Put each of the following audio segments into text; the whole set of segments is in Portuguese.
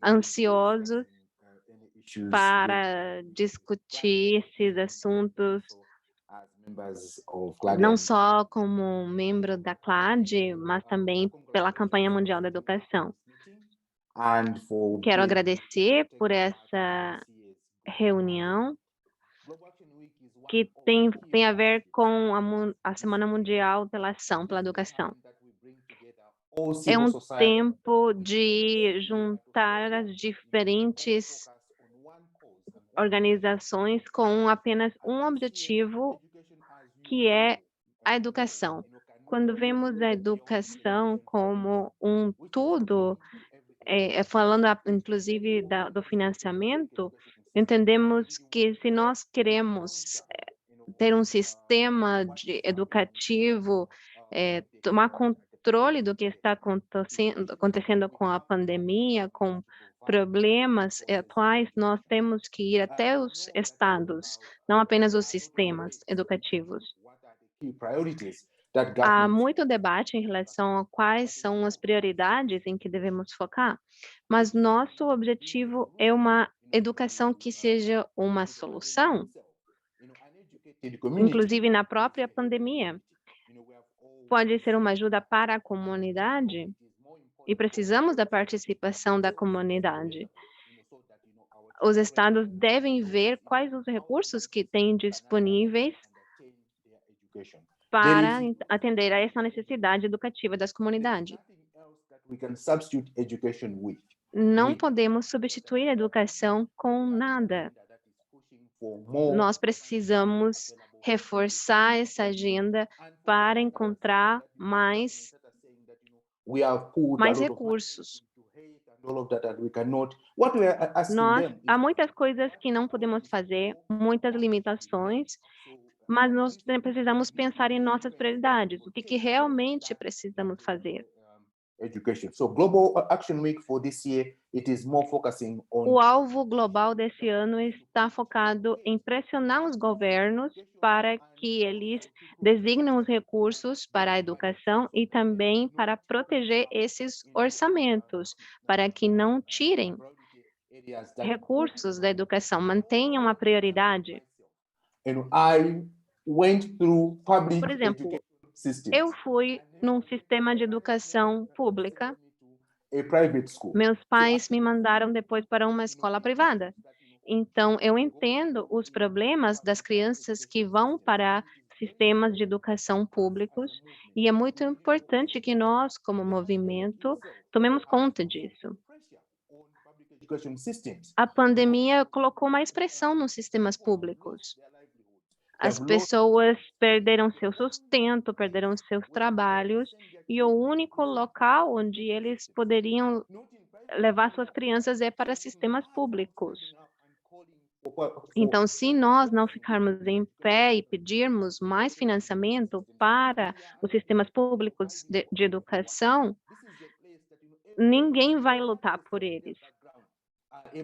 ansiosos para discutir esses assuntos, não só como membro da CLAD, mas também pela Campanha Mundial da Educação. Quero agradecer por essa reunião que tem a ver com a Semana Mundial pela Ação, pela Educação. É um tempo de juntar as diferentes organizações com apenas um objetivo, que é a educação. Quando vemos a educação como um tudo, falando inclusive do financiamento, entendemos que se nós queremos ter um sistema educativo, tomar controle do que está acontecendo com a pandemia, com problemas atuais, nós temos que ir até os estados, não apenas os sistemas educativos. Há muito debate em relação a quais são as prioridades em que devemos focar, mas nosso objetivo é uma educação que seja uma solução, inclusive na própria pandemia. Pode ser uma ajuda para a comunidade e precisamos da participação da comunidade. Os estados devem ver quais os recursos que têm disponíveis para atender a essa necessidade educativa das comunidades. Não podemos substituir a educação com nada. Nós precisamos reforçar essa agenda para encontrar mais recursos. Há muitas coisas que não podemos fazer, muitas limitações, mas nós precisamos pensar em nossas prioridades, o que realmente precisamos fazer. O alvo global desse ano está focado em pressionar os governos para que eles designem os recursos para a educação e também para proteger esses orçamentos, para que não tirem recursos da educação, mantenham a prioridade. Por exemplo, eu fui num sistema de educação pública. Meus pais me mandaram depois para uma escola privada. Então, eu entendo os problemas das crianças que vão para sistemas de educação públicos e é muito importante que nós, como movimento, tomemos conta disso. A pandemia colocou mais pressão nos sistemas públicos. As pessoas perderam seu sustento, perderam seus trabalhos, e o único local onde eles poderiam levar suas crianças é para sistemas públicos. Então, se nós não ficarmos em pé e pedirmos mais financiamento para os sistemas públicos de educação, ninguém vai lutar por eles.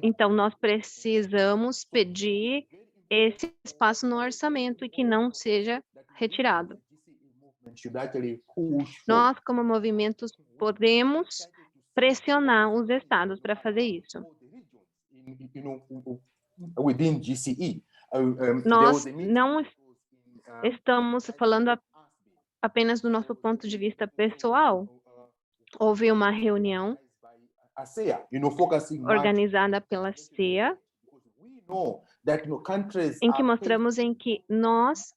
Então, nós precisamos pedir esse espaço no orçamento e que não seja retirado. Nós, como movimentos, podemos pressionar os estados para fazer isso. Nós não estamos falando apenas do nosso ponto de vista pessoal. Houve uma reunião organizada pela CEA, em que mostramos que nós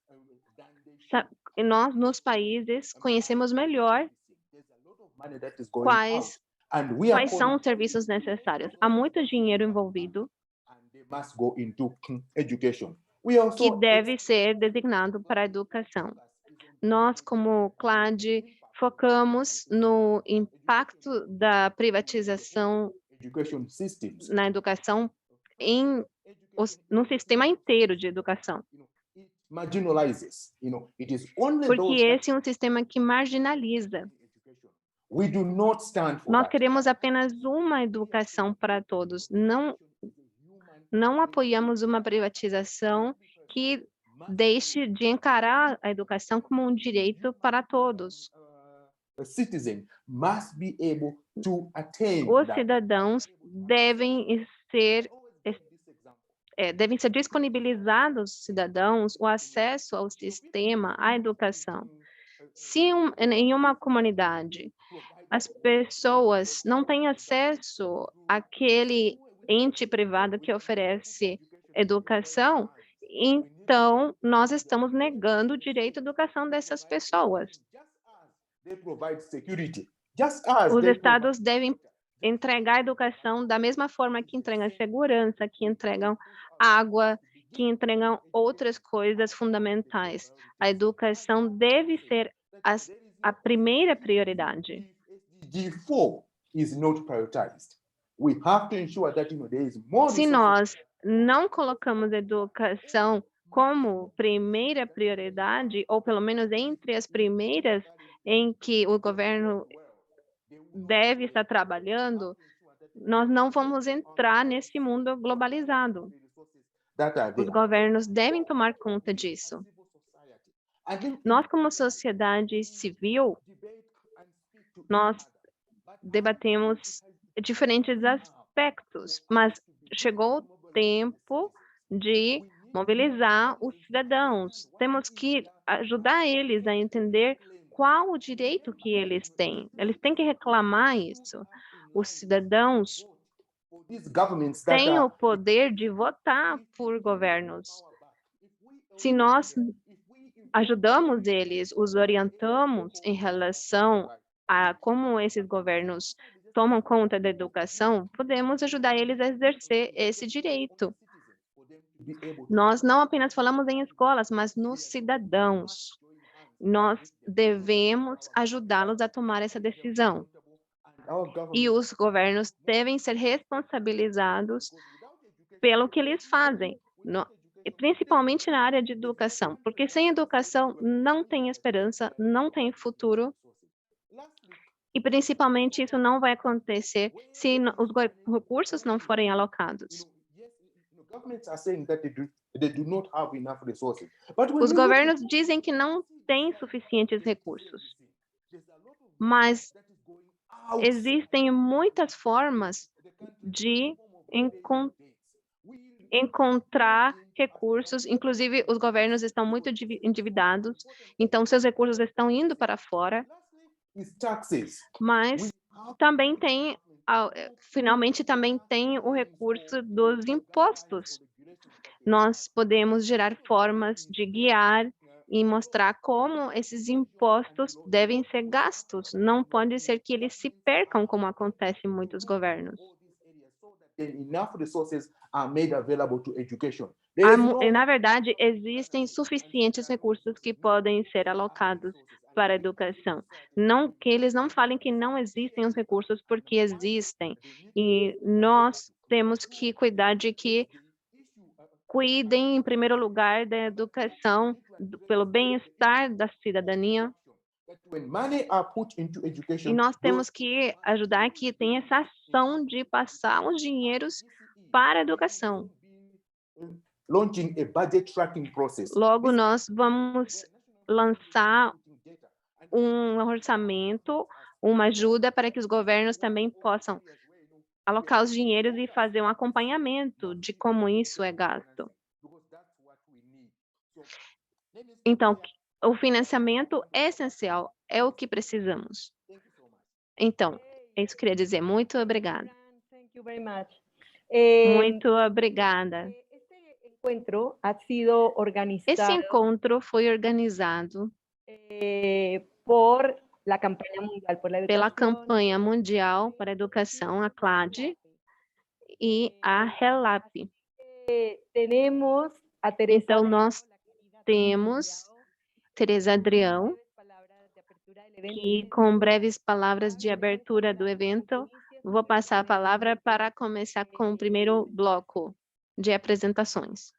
nos países conhecemos melhor quais são os serviços necessários. Há muito dinheiro envolvido que deve ser designado para a educação. Nós, como CLAD, focamos no impacto da privatização na educação no sistema inteiro de educação. Porque esse é um sistema que marginaliza. Nós queremos apenas uma educação para todos. Não apoiamos uma privatização que deixe de encarar a educação como um direito para todos. Os cidadãos devem ser disponibilizados aos cidadãos o acesso ao sistema, à educação. Se em uma comunidade as pessoas não têm acesso àquele ente privado que oferece educação, então nós estamos negando o direito à educação dessas pessoas. Os estados devem entregar educação da mesma forma que entregam segurança, que entregam água, que entregam outras coisas fundamentais. A educação deve ser a primeira prioridade. Se nós não colocamos educação como primeira prioridade, ou pelo menos entre as primeiras em que o governo deve estar trabalhando, nós não vamos entrar nesse mundo globalizado. Os governos devem tomar conta disso. Nós, como sociedade civil, nós debatemos diferentes aspectos, mas chegou o tempo de mobilizar os cidadãos. Temos que ajudar eles a entender qual o direito que eles têm. Eles têm que reclamar isso. Os cidadãos têm o poder de votar por governos. Se nós ajudamos eles, os orientamos em relação a como esses governos tomam conta da educação, podemos ajudar eles a exercer esse direito. Nós não apenas falamos em escolas, mas nos cidadãos. Nós devemos ajudá-los a tomar essa decisão. E os governos devem ser responsabilizados pelo que eles fazem, principalmente na área de educação, porque sem educação não tem esperança, não tem futuro, e principalmente isso não vai acontecer se os recursos não forem alocados. Os governos dizem que não têm suficientes recursos, mas existem muitas formas de encontrar recursos, inclusive os governos estão muito endividados, então seus recursos estão indo para fora, mas também tem, finalmente também tem o recurso dos impostos. Nós podemos gerar formas de guiar e mostrar como esses impostos devem ser gastos. Não pode ser que eles se percam, como acontece em muitos governos. Na verdade, existem suficientes recursos que podem ser alocados para a educação. Não que eles não falem que não existem os recursos, porque existem. E nós temos que cuidar de que cuidem, em primeiro lugar, da educação, pelo bem-estar da cidadania. E nós temos que ajudar que tenha essa ação de passar os dinheiros para a educação. Logo, nós vamos lançar um orçamento, uma ajuda para que os governos também possam alocar os dinheiros e fazer um acompanhamento de como isso é gasto. Então, o financiamento é essencial, é o que precisamos. Então, é isso que eu queria dizer. Muito obrigada. Muito obrigada. Esse encontro foi organizado pela Campanha Mundial para a Educação, a CLAD, e a RELAP. Então, nós temos Teresa Adrião, que com breves palavras de abertura do evento, vou passar a palavra para começar com o primeiro bloco de apresentações.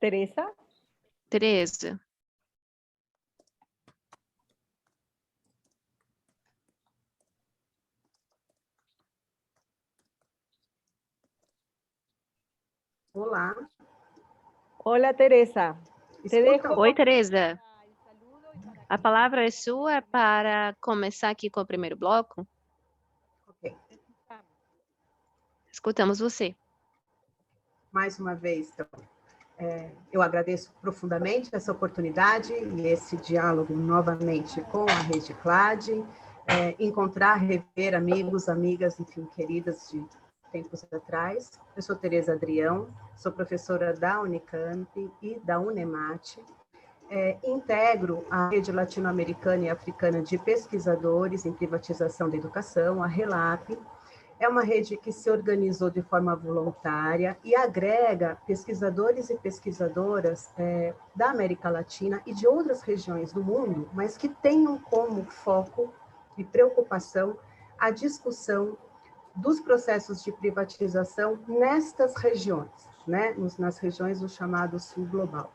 Teresa. Teresa. Olá. Olá, Teresa. Oi, Teresa. A palavra é sua para começar aqui com o primeiro bloco. Ok. Escutamos você. Mais uma vez, então, eu agradeço profundamente essa oportunidade e esse diálogo novamente com a Rede CLAD, encontrar, rever amigos, amigas, enfim, queridas de tempos atrás. Eu sou Teresa Adrião, sou professora da Unicamp e da Unemate. Integro a Rede Latino-Americana e Africana de Pesquisadores em Privatização da Educação, a RELAP. É uma rede que se organizou de forma voluntária e agrega pesquisadores e pesquisadoras da América Latina e de outras regiões do mundo, mas que tenham como foco e preocupação a discussão dos processos de privatização nestas regiões, né? Nas regiões do chamado Sul Global.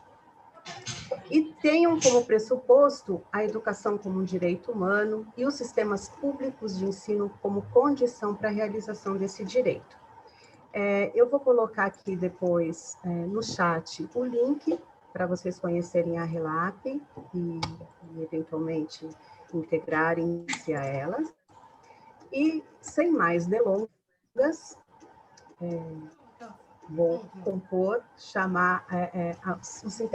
E tenham como pressuposto a educação como um direito humano e os sistemas públicos de ensino como condição para a realização desse direito. Eu vou colocar aqui depois no chat o link para vocês conhecerem a RELAP e eventualmente integrarem-se a elas. E, sem mais delongas, vou chamar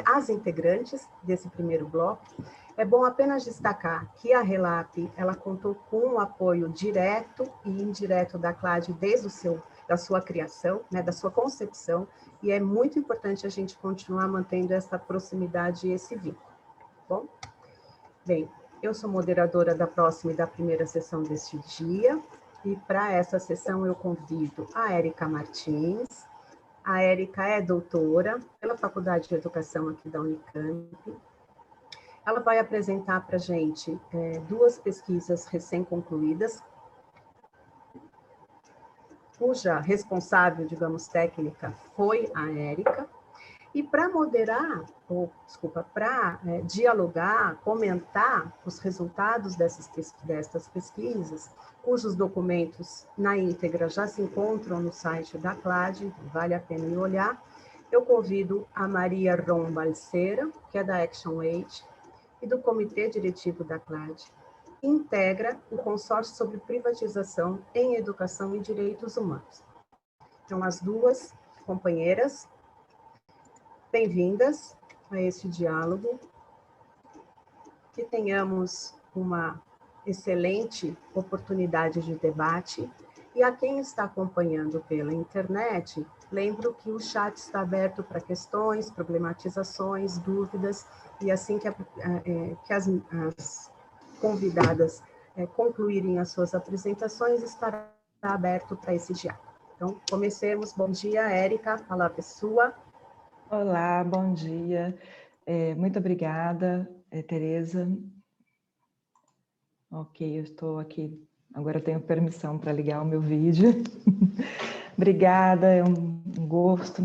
as integrantes desse primeiro bloco. É bom apenas destacar que a RELAP ela contou com o apoio direto e indireto da CLAD desde da sua criação, né, da sua concepção, e é muito importante a gente continuar mantendo essa proximidade e esse vínculo. Bom? Bem, eu sou moderadora da próxima e da primeira sessão deste dia, e para essa sessão eu convido a Érica Martins. A Érica é doutora pela Faculdade de Educação aqui da Unicamp. Ela vai apresentar para a gente duas pesquisas recém-concluídas, cuja responsável, digamos, técnica foi a Érica. E para moderar, para dialogar, comentar os resultados destas pesquisas, cujos documentos na íntegra já se encontram no site da CLAD, vale a pena ir olhar, eu convido a Maria Ron Balseira, que é da ActionAid, e do Comitê Diretivo da CLAD, que integra o Consórcio sobre Privatização em Educação e Direitos Humanos. Então, as duas companheiras, bem-vindas a este diálogo, que tenhamos uma excelente oportunidade de debate, e a quem está acompanhando pela internet, lembro que o chat está aberto para questões, problematizações, dúvidas, e assim que as convidadas concluírem as suas apresentações, estará aberto para esse diálogo. Então, comecemos. Bom dia, Érica, a palavra é sua. Olá, bom dia. Muito obrigada, Teresa. Ok, eu estou aqui. Agora eu tenho permissão para ligar o meu vídeo. Obrigada, é um gosto.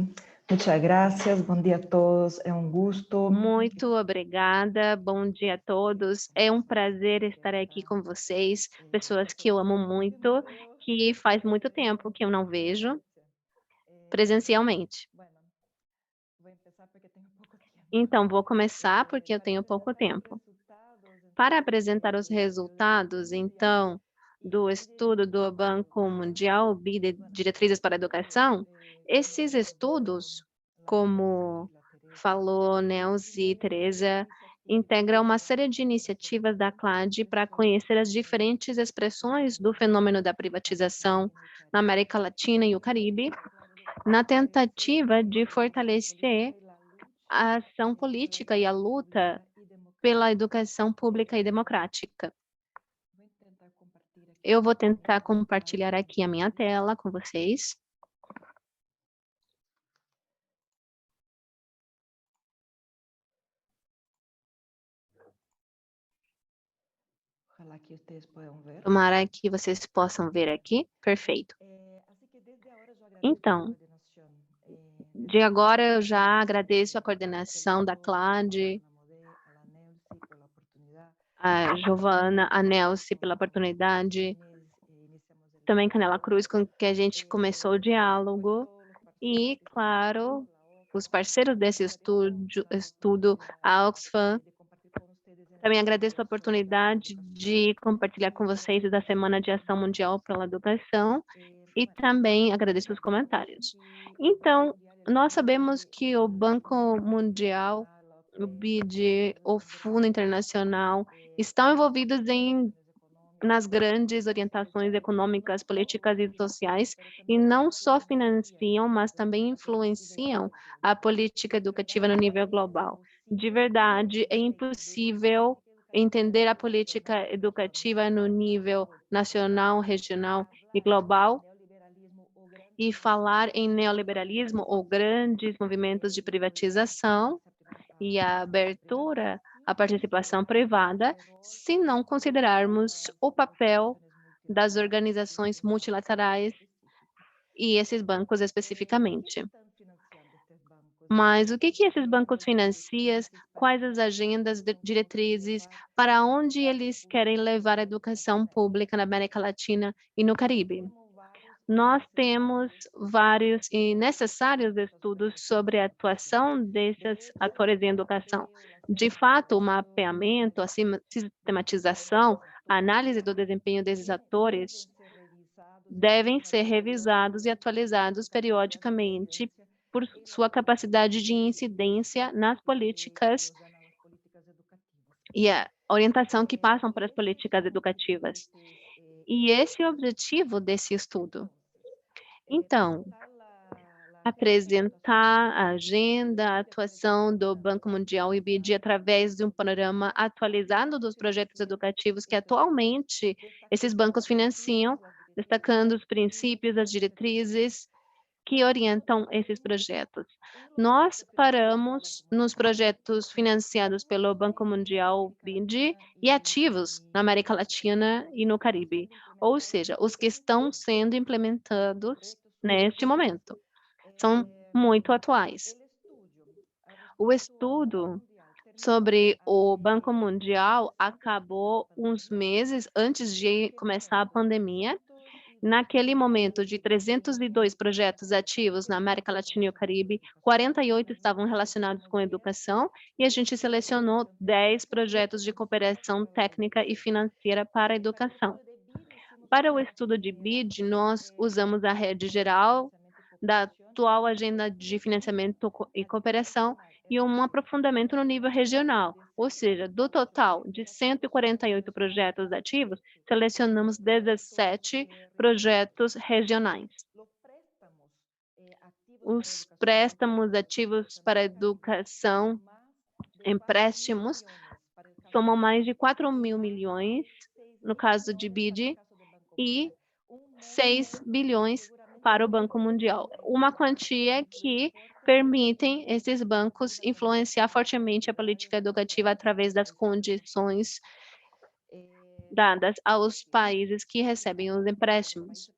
Muchas gracias, bom dia a todos, é um gosto. Muito obrigada, bom dia a todos. É um prazer estar aqui com vocês, pessoas que eu amo muito, que faz muito tempo que eu não vejo presencialmente. Então, vou começar porque eu tenho pouco tempo. Para apresentar os resultados, então, do estudo do Banco Mundial, BID, Diretrizes para a Educação, esses estudos, como falou Nelzy e Teresa, integram uma série de iniciativas da CLAD para conhecer as diferentes expressões do fenômeno da privatização na América Latina e o Caribe, na tentativa de fortalecer a ação política e a luta pela educação pública e democrática. Eu vou tentar compartilhar aqui a minha tela com vocês. Tomara que vocês possam ver aqui. Perfeito. Então, De agora, eu já agradeço a coordenação da CLAD, a Giovana, a Nelce pela oportunidade, também Canela Cruz, com que a gente começou o diálogo, e, claro, os parceiros desse estudo, a Oxfam. Também agradeço a oportunidade de compartilhar com vocês da Semana de Ação Mundial pela Educação e também agradeço os comentários. Então, nós sabemos que o Banco Mundial, o BID, o Fundo Internacional estão envolvidos nas grandes orientações econômicas, políticas e sociais, e não só financiam, mas também influenciam a política educativa no nível global. De verdade, é impossível entender a política educativa no nível nacional, regional e global e falar em neoliberalismo ou grandes movimentos de privatização e a abertura à participação privada, se não considerarmos o papel das organizações multilaterais e esses bancos especificamente. Mas o que esses bancos financiam? Quais as agendas diretrizes? Para onde eles querem levar a educação pública na América Latina e no Caribe? Nós temos vários e necessários estudos sobre a atuação desses atores em educação. De fato, o mapeamento, a sistematização, a análise do desempenho desses atores devem ser revisados e atualizados periodicamente por sua capacidade de incidência nas políticas e a orientação que passam para as políticas educativas. E esse é o objetivo desse estudo. Então, apresentar a agenda, a atuação do Banco Mundial e BID através de um panorama atualizado dos projetos educativos que atualmente esses bancos financiam, destacando os princípios, as diretrizes que orientam esses projetos. Nós paramos nos projetos financiados pelo Banco Mundial, BID, e ativos na América Latina e no Caribe, ou seja, os que estão sendo implementados neste momento. São muito atuais. O estudo sobre o Banco Mundial acabou uns meses antes de começar a pandemia. Naquele momento, de 302 projetos ativos na América Latina e o Caribe, 48 estavam relacionados com educação e a gente selecionou 10 projetos de cooperação técnica e financeira para a educação. Para o estudo de BID, nós usamos a rede geral da atual agenda de financiamento e cooperação e um aprofundamento no nível regional, ou seja, do total de 148 projetos ativos, selecionamos 17 projetos regionais. Os préstamos ativos para educação, empréstimos, somam mais de 4 mil milhões, no caso de BID, e 6 bilhões para o Banco Mundial. Uma quantia que permitem esses bancos influenciar fortemente a política educativa através das condições dadas aos países que recebem os empréstimos.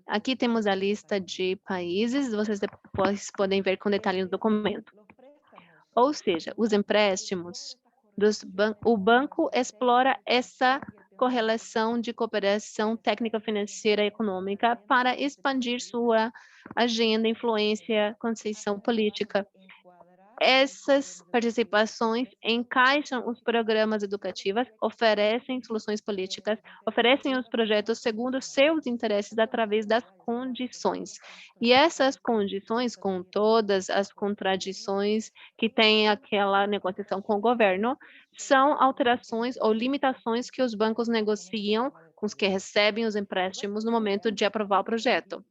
Aqui temos a lista de países, vocês depois podem ver com detalhe no documento. Ou seja, os empréstimos, o banco explora essa correlação de cooperação técnica, financeira e econômica para expandir sua agenda, influência, conceição política. Essas participações encaixam os programas educativos, oferecem soluções políticas, oferecem os projetos segundo seus interesses através das condições. E essas condições, com todas as contradições que tem aquela negociação com o governo, são alterações ou limitações que os bancos negociam com os que recebem os empréstimos no momento de aprovar o projeto.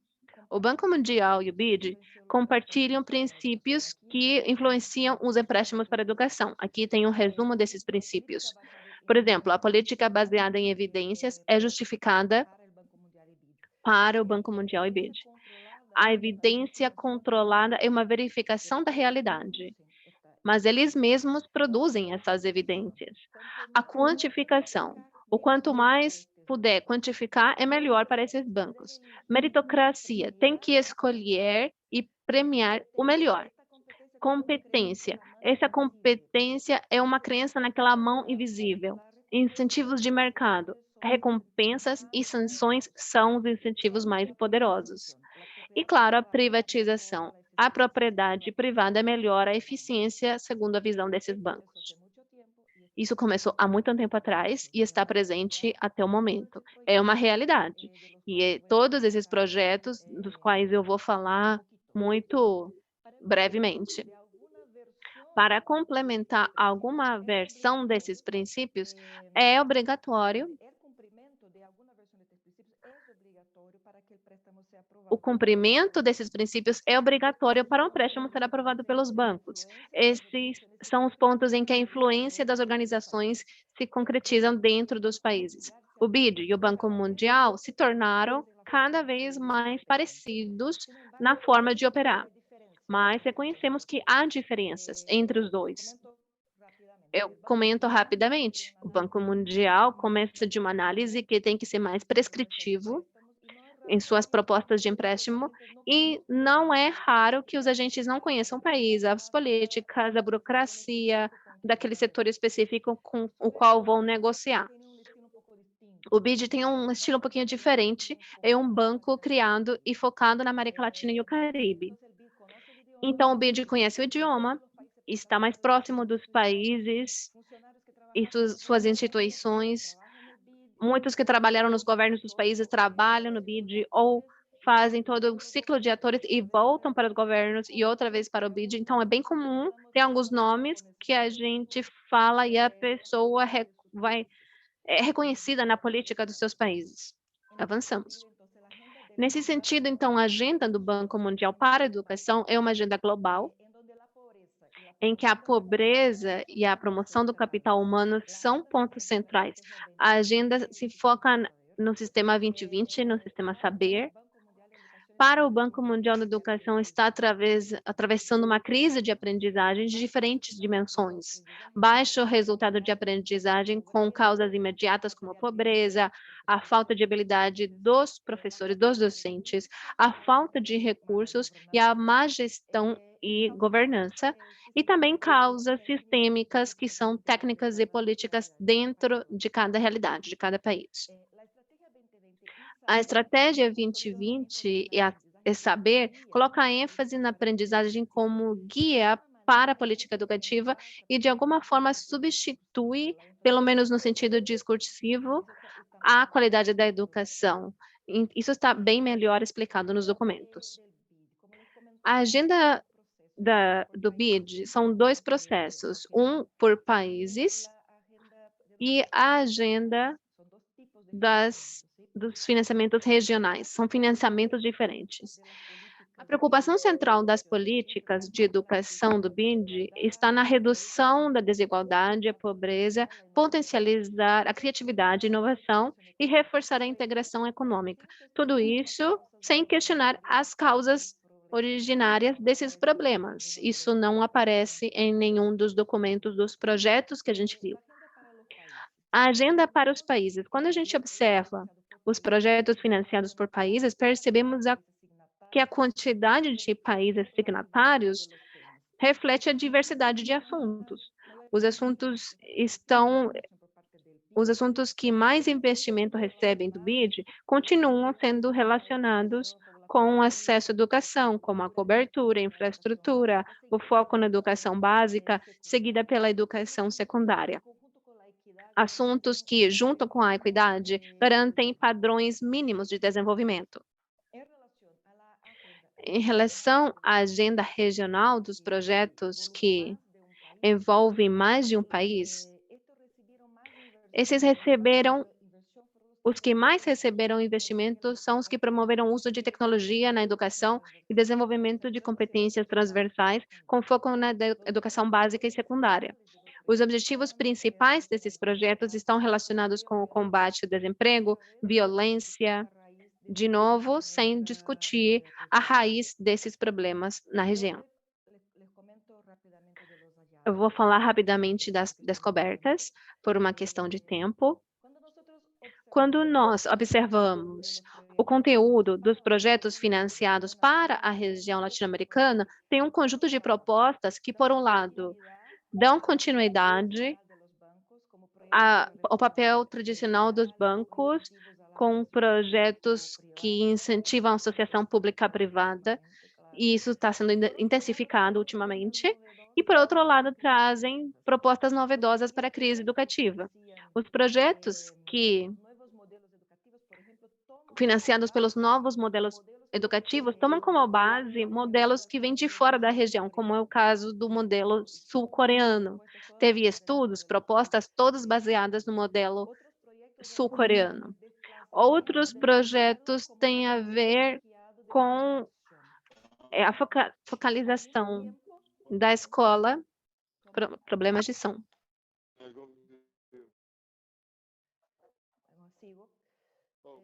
O Banco Mundial e o BID compartilham princípios que influenciam os empréstimos para a educação. Aqui tem um resumo desses princípios. Por exemplo, a política baseada em evidências é justificada para o Banco Mundial e BID. A evidência controlada é uma verificação da realidade, mas eles mesmos produzem essas evidências. A quantificação. O quanto mais puder quantificar, é melhor para esses bancos. Meritocracia. Tem que escolher e premiar o melhor. Competência. Essa competência é uma crença naquela mão invisível. Incentivos de mercado. Recompensas e sanções são os incentivos mais poderosos. E, claro, a privatização. A propriedade privada melhora a eficiência, segundo a visão desses bancos. Isso começou há muito tempo atrás e está presente até o momento. É uma realidade. E todos esses projetos, dos quais eu vou falar muito brevemente. Para complementar alguma versão desses princípios, é obrigatório o cumprimento desses princípios é obrigatório para um empréstimo ser aprovado pelos bancos. Esses são os pontos em que a influência das organizações se concretizam dentro dos países. O BID e o Banco Mundial se tornaram cada vez mais parecidos na forma de operar, mas reconhecemos que há diferenças entre os dois. Eu comento rapidamente. O Banco Mundial começa de uma análise que tem que ser mais prescritivo em suas propostas de empréstimo, e não é raro que os agentes não conheçam o país, as políticas, a burocracia daquele setor específico com o qual vão negociar. O BID tem um estilo um pouquinho diferente, é um banco criado e focado na América Latina e o Caribe. Então, o BID conhece o idioma, está mais próximo dos países e suas instituições. Muitos que trabalharam nos governos dos países trabalham no BID ou fazem todo o ciclo de atores e voltam para os governos e outra vez para o BID. Então, é bem comum, tem alguns nomes que a gente fala e a pessoa é reconhecida na política dos seus países. Avançamos. Nesse sentido, então, a agenda do Banco Mundial para a Educação é uma agenda global, em que a pobreza e a promoção do capital humano são pontos centrais. A agenda se foca no sistema 2020, no sistema Saber. Para o Banco Mundial da Educação, está atravessando uma crise de aprendizagem de diferentes dimensões. Baixo resultado de aprendizagem com causas imediatas como a pobreza, a falta de habilidade dos professores, dos docentes, a falta de recursos e a má gestão e governança, e também causas sistêmicas que são técnicas e políticas dentro de cada realidade, de cada país. A estratégia 2020 é saber, coloca ênfase na aprendizagem como guia para a política educativa e, de alguma forma, substitui, pelo menos no sentido discursivo, a qualidade da educação. Isso está bem melhor explicado nos documentos. A agenda do BID são dois processos, um por países e a agenda dos financiamentos regionais, são financiamentos diferentes. A preocupação central das políticas de educação do BID está na redução da desigualdade, a pobreza, potencializar a criatividade e inovação e reforçar a integração econômica. Tudo isso sem questionar as causas originárias desses problemas. Isso não aparece em nenhum dos documentos dos projetos que a gente viu. A agenda para os países. Quando a gente observa os projetos financiados por países, percebemos que a quantidade de países signatários reflete a diversidade de assuntos. Os assuntos que mais investimento recebem do BID continuam sendo relacionados com acesso à educação, como a cobertura, a infraestrutura, o foco na educação básica, seguida pela educação secundária. Assuntos que, junto com a equidade, garantem padrões mínimos de desenvolvimento. Em relação à agenda regional dos projetos que envolvem mais de um país, os que mais receberam investimentos são os que promoveram o uso de tecnologia na educação e desenvolvimento de competências transversais, com foco na educação básica e secundária. Os objetivos principais desses projetos estão relacionados com o combate ao desemprego, violência, de novo, sem discutir a raiz desses problemas na região. Eu vou falar rapidamente das descobertas, por uma questão de tempo. Quando nós observamos o conteúdo dos projetos financiados para a região latino-americana, tem um conjunto de propostas que, por um lado, dão continuidade ao papel tradicional dos bancos, com projetos que incentivam a associação pública-privada, e isso está sendo intensificado ultimamente. E, por outro lado, trazem propostas novedosas para a crise educativa. Os projetos financiados pelos novos modelos educativos tomam como base modelos que vêm de fora da região, como é o caso do modelo sul-coreano. Teve estudos, propostas todas baseadas no modelo sul-coreano. Outros projetos têm a ver com a focalização da escola, problemas de som.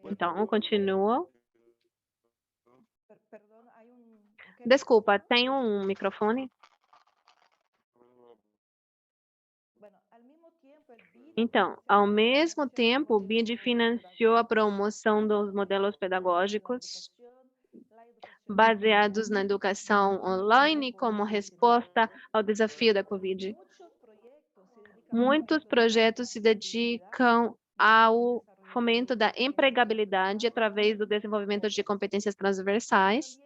Então, continua. Desculpa, tem um microfone? Então, ao mesmo tempo, o BID financiou a promoção dos modelos pedagógicos baseados na educação online como resposta ao desafio da Covid. Muitos projetos se dedicam ao fomento da empregabilidade através do desenvolvimento de competências transversais.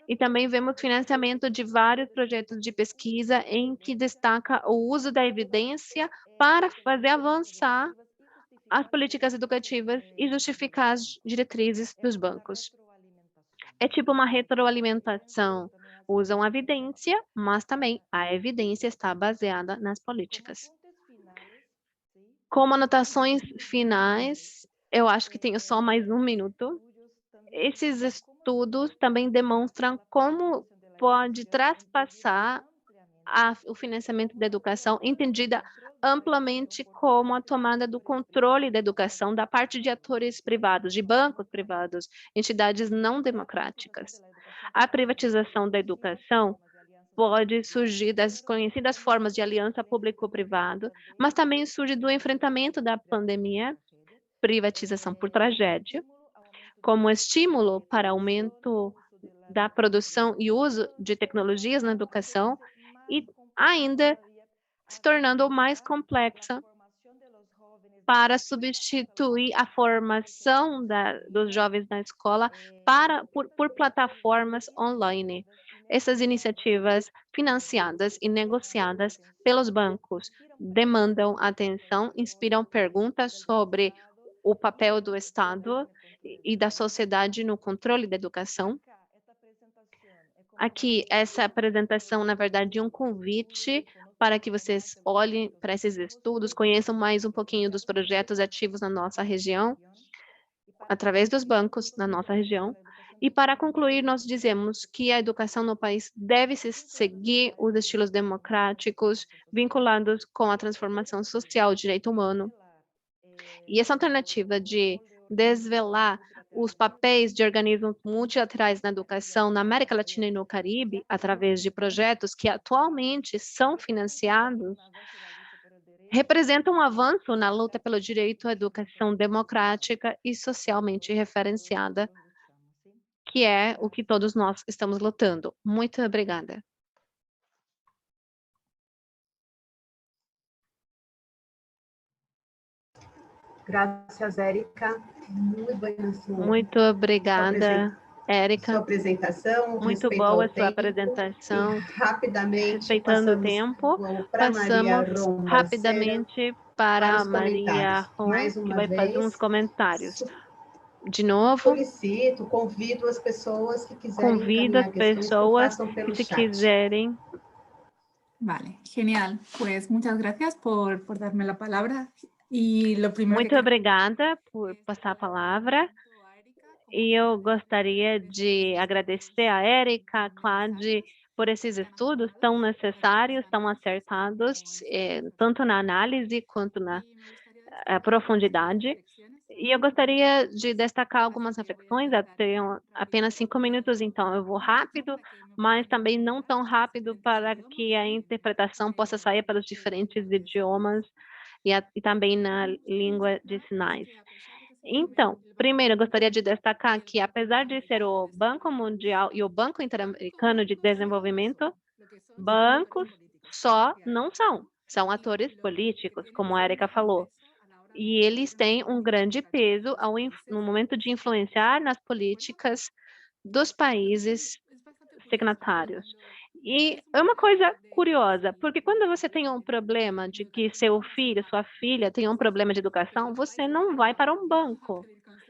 E também vemos financiamento de vários projetos de pesquisa em que destaca o uso da evidência para fazer avançar as políticas educativas e justificar as diretrizes dos bancos. É tipo uma retroalimentação. Usam a evidência, mas também a evidência está baseada nas políticas. Como anotações finais, eu acho que tenho só mais um minuto. Esses estudos também demonstram como pode traspassar o financiamento da educação, entendida amplamente como a tomada do controle da educação da parte de atores privados, de bancos privados, entidades não democráticas. A privatização da educação pode surgir das conhecidas formas de aliança público-privado, mas também surge do enfrentamento da pandemia, privatização por tragédia, como estímulo para aumento da produção e uso de tecnologias na educação e ainda se tornando mais complexa para substituir a formação dos jovens na escola por plataformas online. Essas iniciativas financiadas e negociadas pelos bancos demandam atenção, inspiram perguntas sobre o papel do Estado e da sociedade no controle da educação. Aqui, essa apresentação, na verdade, é um convite para que vocês olhem para esses estudos, conheçam mais um pouquinho dos projetos ativos na nossa região, através dos bancos na nossa região. E para concluir, nós dizemos que a educação no país deve seguir os estilos democráticos vinculados com a transformação social, o direito humano. E essa alternativa de desvelar os papéis de organismos multilaterais na educação na América Latina e no Caribe, através de projetos que atualmente são financiados, representa um avanço na luta pelo direito à educação democrática e socialmente referenciada, que é o que todos nós estamos lutando. Muito obrigada. Graças, Érica. Muito obrigada, Érica. Sua apresentação. Muito boa a sua apresentação. Rapidamente, respeitando o tempo, passamos rapidamente para a Maria Ron, que vai fazer uns comentários. De novo, convido as pessoas que quiserem convido as pessoas que se quiserem. Vale, genial. Pues muchas gracias por darme la palabra. Y lo primero Muito obrigada por passar a palavra. E eu gostaria de agradecer a Érica, a Claude, por esses estudos tão necessários, tão acertados, tanto na análise quanto na profundidade. E eu gostaria de destacar algumas reflexões, tenho apenas 5 minutos, então eu vou rápido, mas também não tão rápido para que a interpretação possa sair para os diferentes idiomas. e também na língua de sinais. Então, primeiro, eu gostaria de destacar que, apesar de ser o Banco Mundial e o Banco Interamericano de Desenvolvimento, bancos só não são atores políticos, como a Erika falou. E eles têm um grande peso no momento de influenciar nas políticas dos países signatários. E é uma coisa curiosa, porque quando você tem um problema de que seu filho, sua filha tem um problema de educação, você não vai para um banco.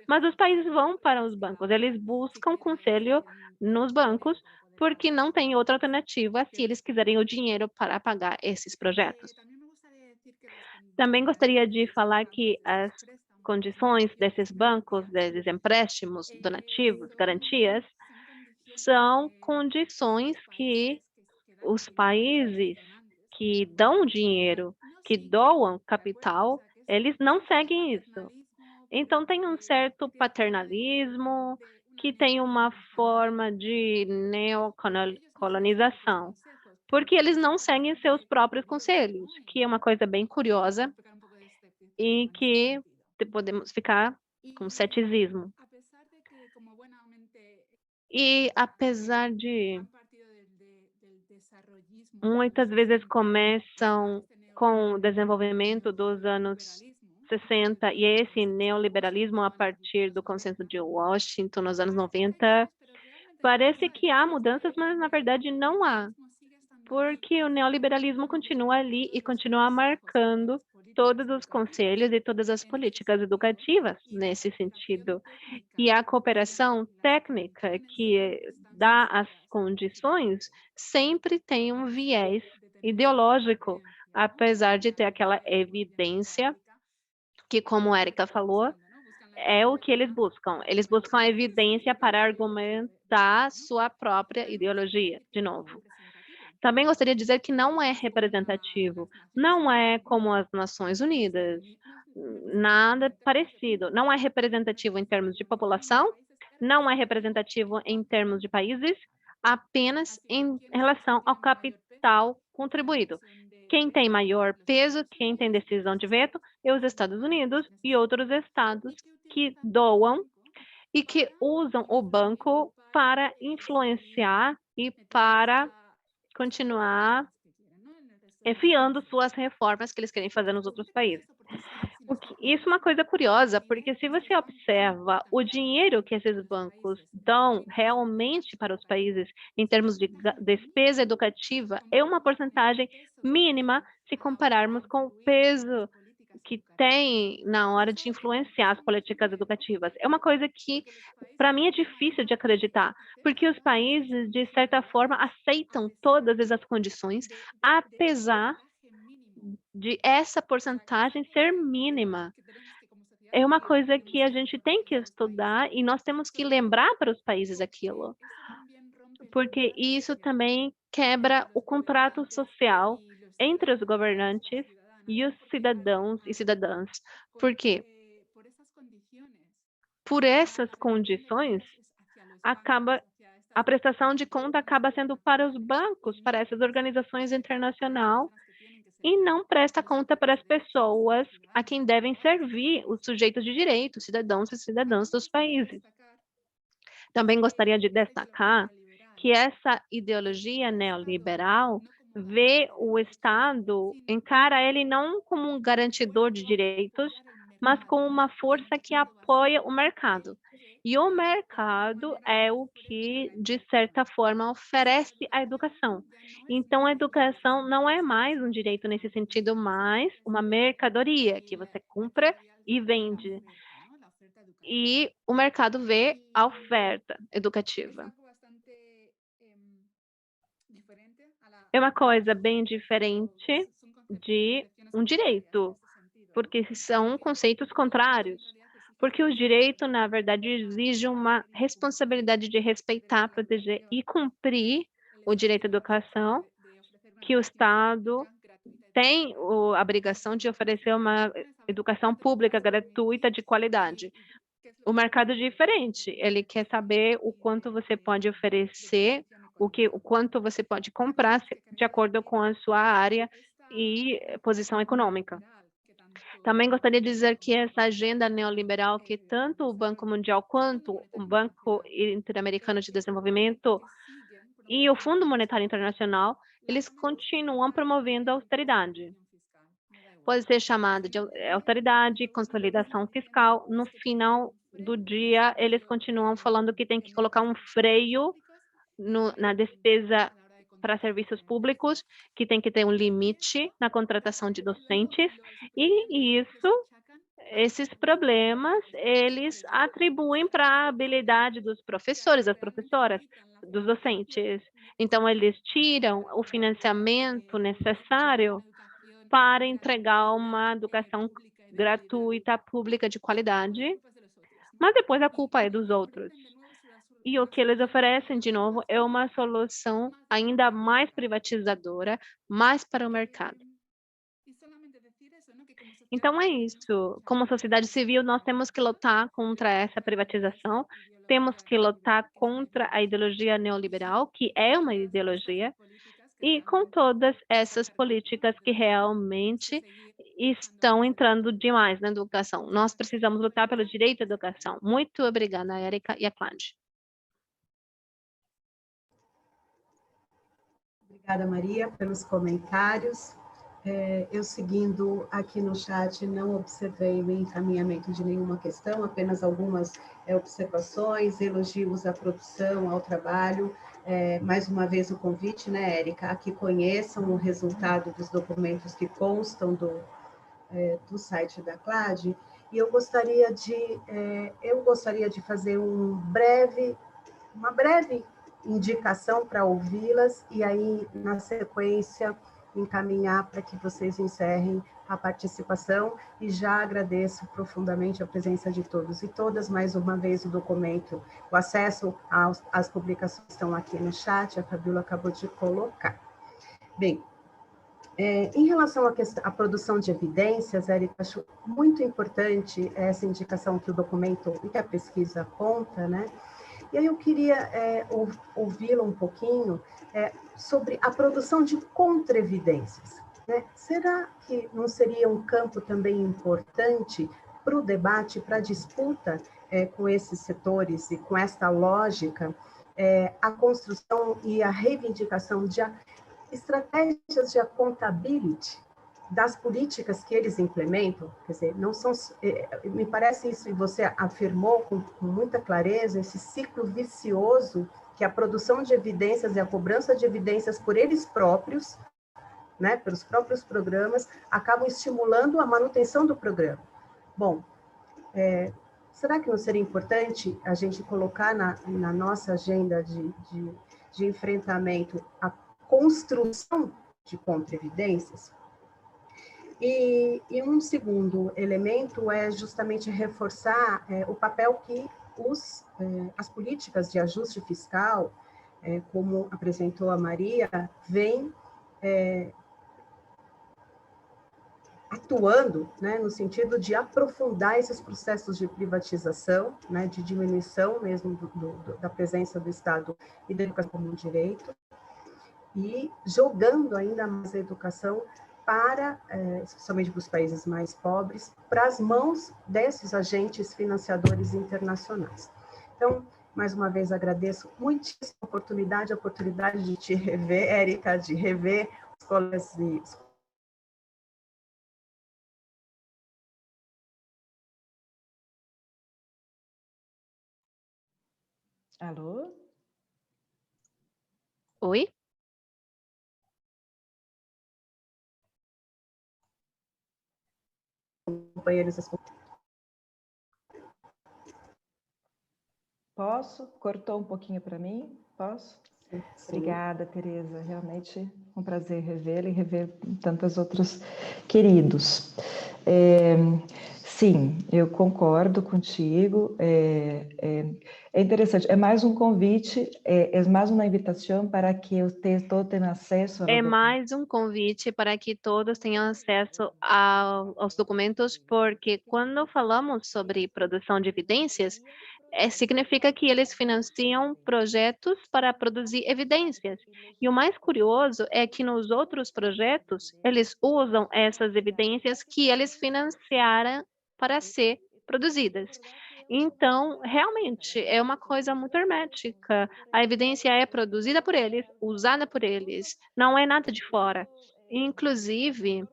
Mas os países vão para os bancos, eles buscam conselho nos bancos, porque não tem outra alternativa se eles quiserem o dinheiro para pagar esses projetos. Também gostaria de falar que as condições desses bancos, desses empréstimos, donativos, garantias, são condições que os países que dão dinheiro, que doam capital, eles não seguem isso. Então, tem um certo paternalismo, que tem uma forma de neocolonização, porque eles não seguem seus próprios conselhos, que é uma coisa bem curiosa e que podemos ficar com ceticismo. E apesar de muitas vezes começam com o desenvolvimento dos anos 60 e esse neoliberalismo a partir do consenso de Washington nos anos 90, parece que há mudanças, mas na verdade não há, porque o neoliberalismo continua ali e continua marcando todos os conselhos e todas as políticas educativas nesse sentido. E a cooperação técnica que dá as condições sempre tem um viés ideológico, apesar de ter aquela evidência que, como a Erika falou, é o que eles buscam. Eles buscam a evidência para argumentar sua própria ideologia, de novo. Também gostaria de dizer que não é representativo, não é como as Nações Unidas, nada parecido. Não é representativo em termos de população, não é representativo em termos de países, apenas em relação ao capital contribuído. Quem tem maior peso, quem tem decisão de veto, é os Estados Unidos e outros estados que doam e que usam o banco para influenciar e para continuar enfiando suas reformas que eles querem fazer nos outros países. Isso é uma coisa curiosa, porque se você observa o dinheiro que esses bancos dão realmente para os países em termos de despesa educativa, é uma porcentagem mínima se compararmos com o peso que tem na hora de influenciar as políticas educativas. É uma coisa que, para mim, é difícil de acreditar, porque os países, de certa forma, aceitam todas essas condições, apesar de essa porcentagem ser mínima. É uma coisa que a gente tem que estudar e nós temos que lembrar para os países aquilo, porque isso também quebra o contrato social entre os governantes e os cidadãos e cidadãs. Por quê? Por essas condições, a prestação de conta acaba sendo para os bancos, para essas organizações internacionais, e não presta conta para as pessoas a quem devem servir os sujeitos de direito, cidadãos e cidadãs dos países. Também gostaria de destacar que essa ideologia neoliberal vê o Estado, encara ele não como um garantidor de direitos, mas como uma força que apoia o mercado. E o mercado é o que, de certa forma, oferece a educação. Então, a educação não é mais um direito nesse sentido, mas uma mercadoria que você compra e vende. E o mercado vê a oferta educativa. É uma coisa bem diferente de um direito, porque são conceitos contrários. Porque o direito, na verdade, exige uma responsabilidade de respeitar, proteger e cumprir o direito à educação, que o Estado tem a obrigação de oferecer uma educação pública gratuita de qualidade. O mercado é diferente, ele quer saber o quanto você pode oferecer, o quanto você pode comprar de acordo com a sua área e posição econômica. Também gostaria de dizer que essa agenda neoliberal que tanto o Banco Mundial quanto o Banco Interamericano de Desenvolvimento e o Fundo Monetário Internacional, eles continuam promovendo a austeridade. Pode ser chamada de austeridade, consolidação fiscal. No final do dia, eles continuam falando que tem que colocar um freio na despesa para serviços públicos, que tem que ter um limite na contratação de docentes, e esses problemas, eles atribuem para a habilidade dos professores, das professoras, dos docentes. Então, eles tiram o financiamento necessário para entregar uma educação gratuita, pública, de qualidade, mas depois a culpa é dos outros. E o que eles oferecem, de novo, é uma solução ainda mais privatizadora, mais para o mercado. Então é isso. Como sociedade civil, nós temos que lutar contra essa privatização, temos que lutar contra a ideologia neoliberal, que é uma ideologia, e com todas essas políticas que realmente estão entrando demais na educação. Nós precisamos lutar pelo direito à educação. Muito obrigada, Érica e a Cláudia. Obrigada, Maria, pelos comentários. Eu, seguindo aqui no chat, não observei o encaminhamento de nenhuma questão, apenas algumas observações, elogios à produção, ao trabalho. Mais uma vez o convite, né, Érica, a que conheçam o resultado dos documentos que constam do site da CLAD. E eu gostaria de fazer uma breve indicação para ouvi-las e aí, na sequência, encaminhar para que vocês encerrem a participação, e já agradeço profundamente a presença de todos e todas. Mais uma vez, o documento, o acesso às publicações estão aqui no chat, a Fabíola acabou de colocar. Bem, em relação à produção de evidências, Érica, acho muito importante essa indicação que o documento e que a pesquisa aponta, né? E aí eu queria ouvi-la um pouquinho sobre a produção de contra-evidências, né? Será que não seria um campo também importante para o debate, para a disputa com esses setores e com esta lógica, a construção e a reivindicação de estratégias de accountability das políticas que eles implementam? Quer dizer, não são, me parece isso, e você afirmou com muita clareza, esse ciclo vicioso que a produção de evidências e a cobrança de evidências por eles próprios, né, pelos próprios programas, acabam estimulando a manutenção do programa. Bom, será que não seria importante a gente colocar na nossa agenda de enfrentamento a construção de contra-evidências? E um segundo elemento é justamente reforçar o papel que as políticas de ajuste fiscal, como apresentou a Maria, vem atuando, né, no sentido de aprofundar esses processos de privatização, né, de diminuição mesmo da presença do Estado e da educação como um direito, e jogando ainda mais a educação para, especialmente para os países mais pobres, para as mãos desses agentes financiadores internacionais. Então, mais uma vez, agradeço muitíssimo a oportunidade de te rever, Érica, de rever os colegas e Alô? Oi? companheiros. Posso? Cortou um pouquinho para mim? Posso? Sim. Obrigada, Tereza. Realmente um prazer revê-la e rever tantos outros queridos. Sim, eu concordo contigo. É interessante. É mais um convite, é mais uma invitação para que todos tenham acesso. É mais um convite para que todos tenham acesso aos documentos, porque quando falamos sobre produção de evidências, significa que eles financiam projetos para produzir evidências. E o mais curioso é que nos outros projetos, eles usam essas evidências que eles financiaram para ser produzidas. Então, realmente, é uma coisa muito hermética. A evidência é produzida por eles, usada por eles, não é nada de fora. Inclusive,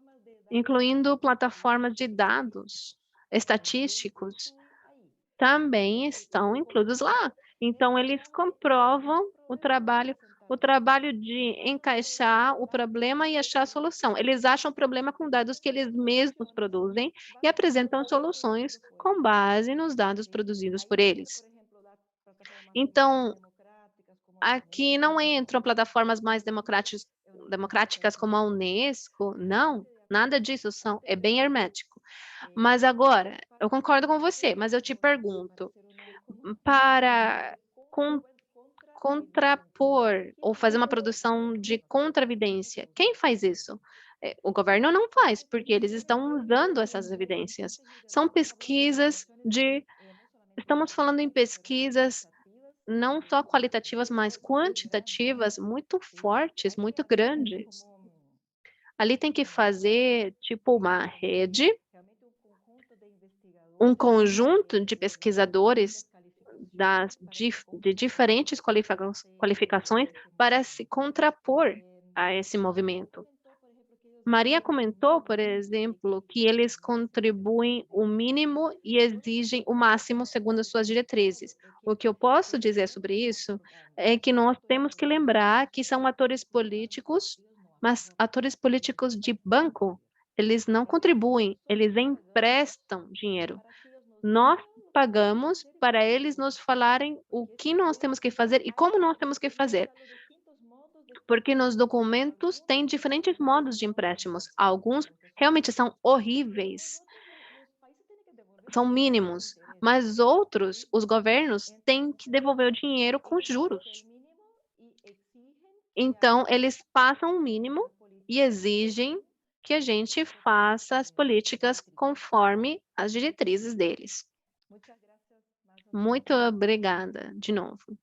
incluindo plataformas de dados estatísticos, também estão incluídos lá. Então, eles comprovam o trabalho de encaixar o problema e achar a solução. Eles acham o problema com dados que eles mesmos produzem e apresentam soluções com base nos dados produzidos por eles. Então, aqui não entram plataformas mais democráticas como a Unesco, não, nada disso, é bem hermético. Mas agora, eu concordo com você, mas eu te pergunto, para contrapor ou fazer uma produção de contra-evidência, quem faz isso? O governo não faz, porque eles estão usando essas evidências. São pesquisas estamos falando em pesquisas não só qualitativas, mas quantitativas muito fortes, muito grandes. Ali tem que fazer tipo uma rede, um conjunto de pesquisadores de diferentes qualificações para se contrapor a esse movimento. Maria comentou, por exemplo, que eles contribuem o mínimo e exigem o máximo segundo suas diretrizes. O que eu posso dizer sobre isso é que nós temos que lembrar que são atores políticos, mas atores políticos de banco. Eles não contribuem, eles emprestam dinheiro. Nós pagamos para eles nos falarem o que nós temos que fazer e como nós temos que fazer. Porque nos documentos tem diferentes modos de empréstimos. Alguns realmente são horríveis, são mínimos, mas outros, os governos têm que devolver o dinheiro com juros. Então, eles passam o mínimo e exigem que a gente faça as políticas conforme as diretrizes deles. Muito obrigada, de novo.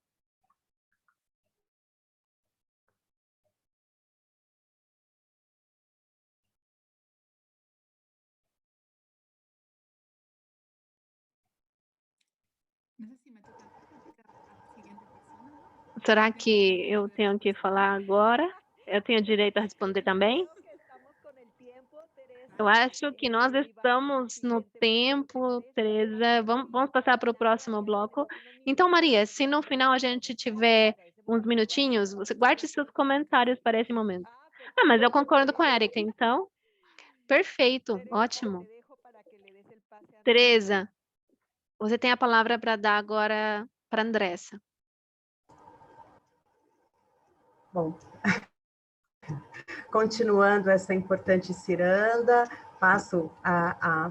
Será que eu tenho que falar agora? Eu tenho direito a responder também? Eu acho que nós estamos no tempo, Teresa. Vamos passar para o próximo bloco. Então, Maria, se no final a gente tiver uns minutinhos, você guarde seus comentários para esse momento. Ah, mas eu concordo com a Erika, então. Perfeito, ótimo. Teresa, você tem a palavra para dar agora para a Andressa. Bom, continuando essa importante ciranda, passo a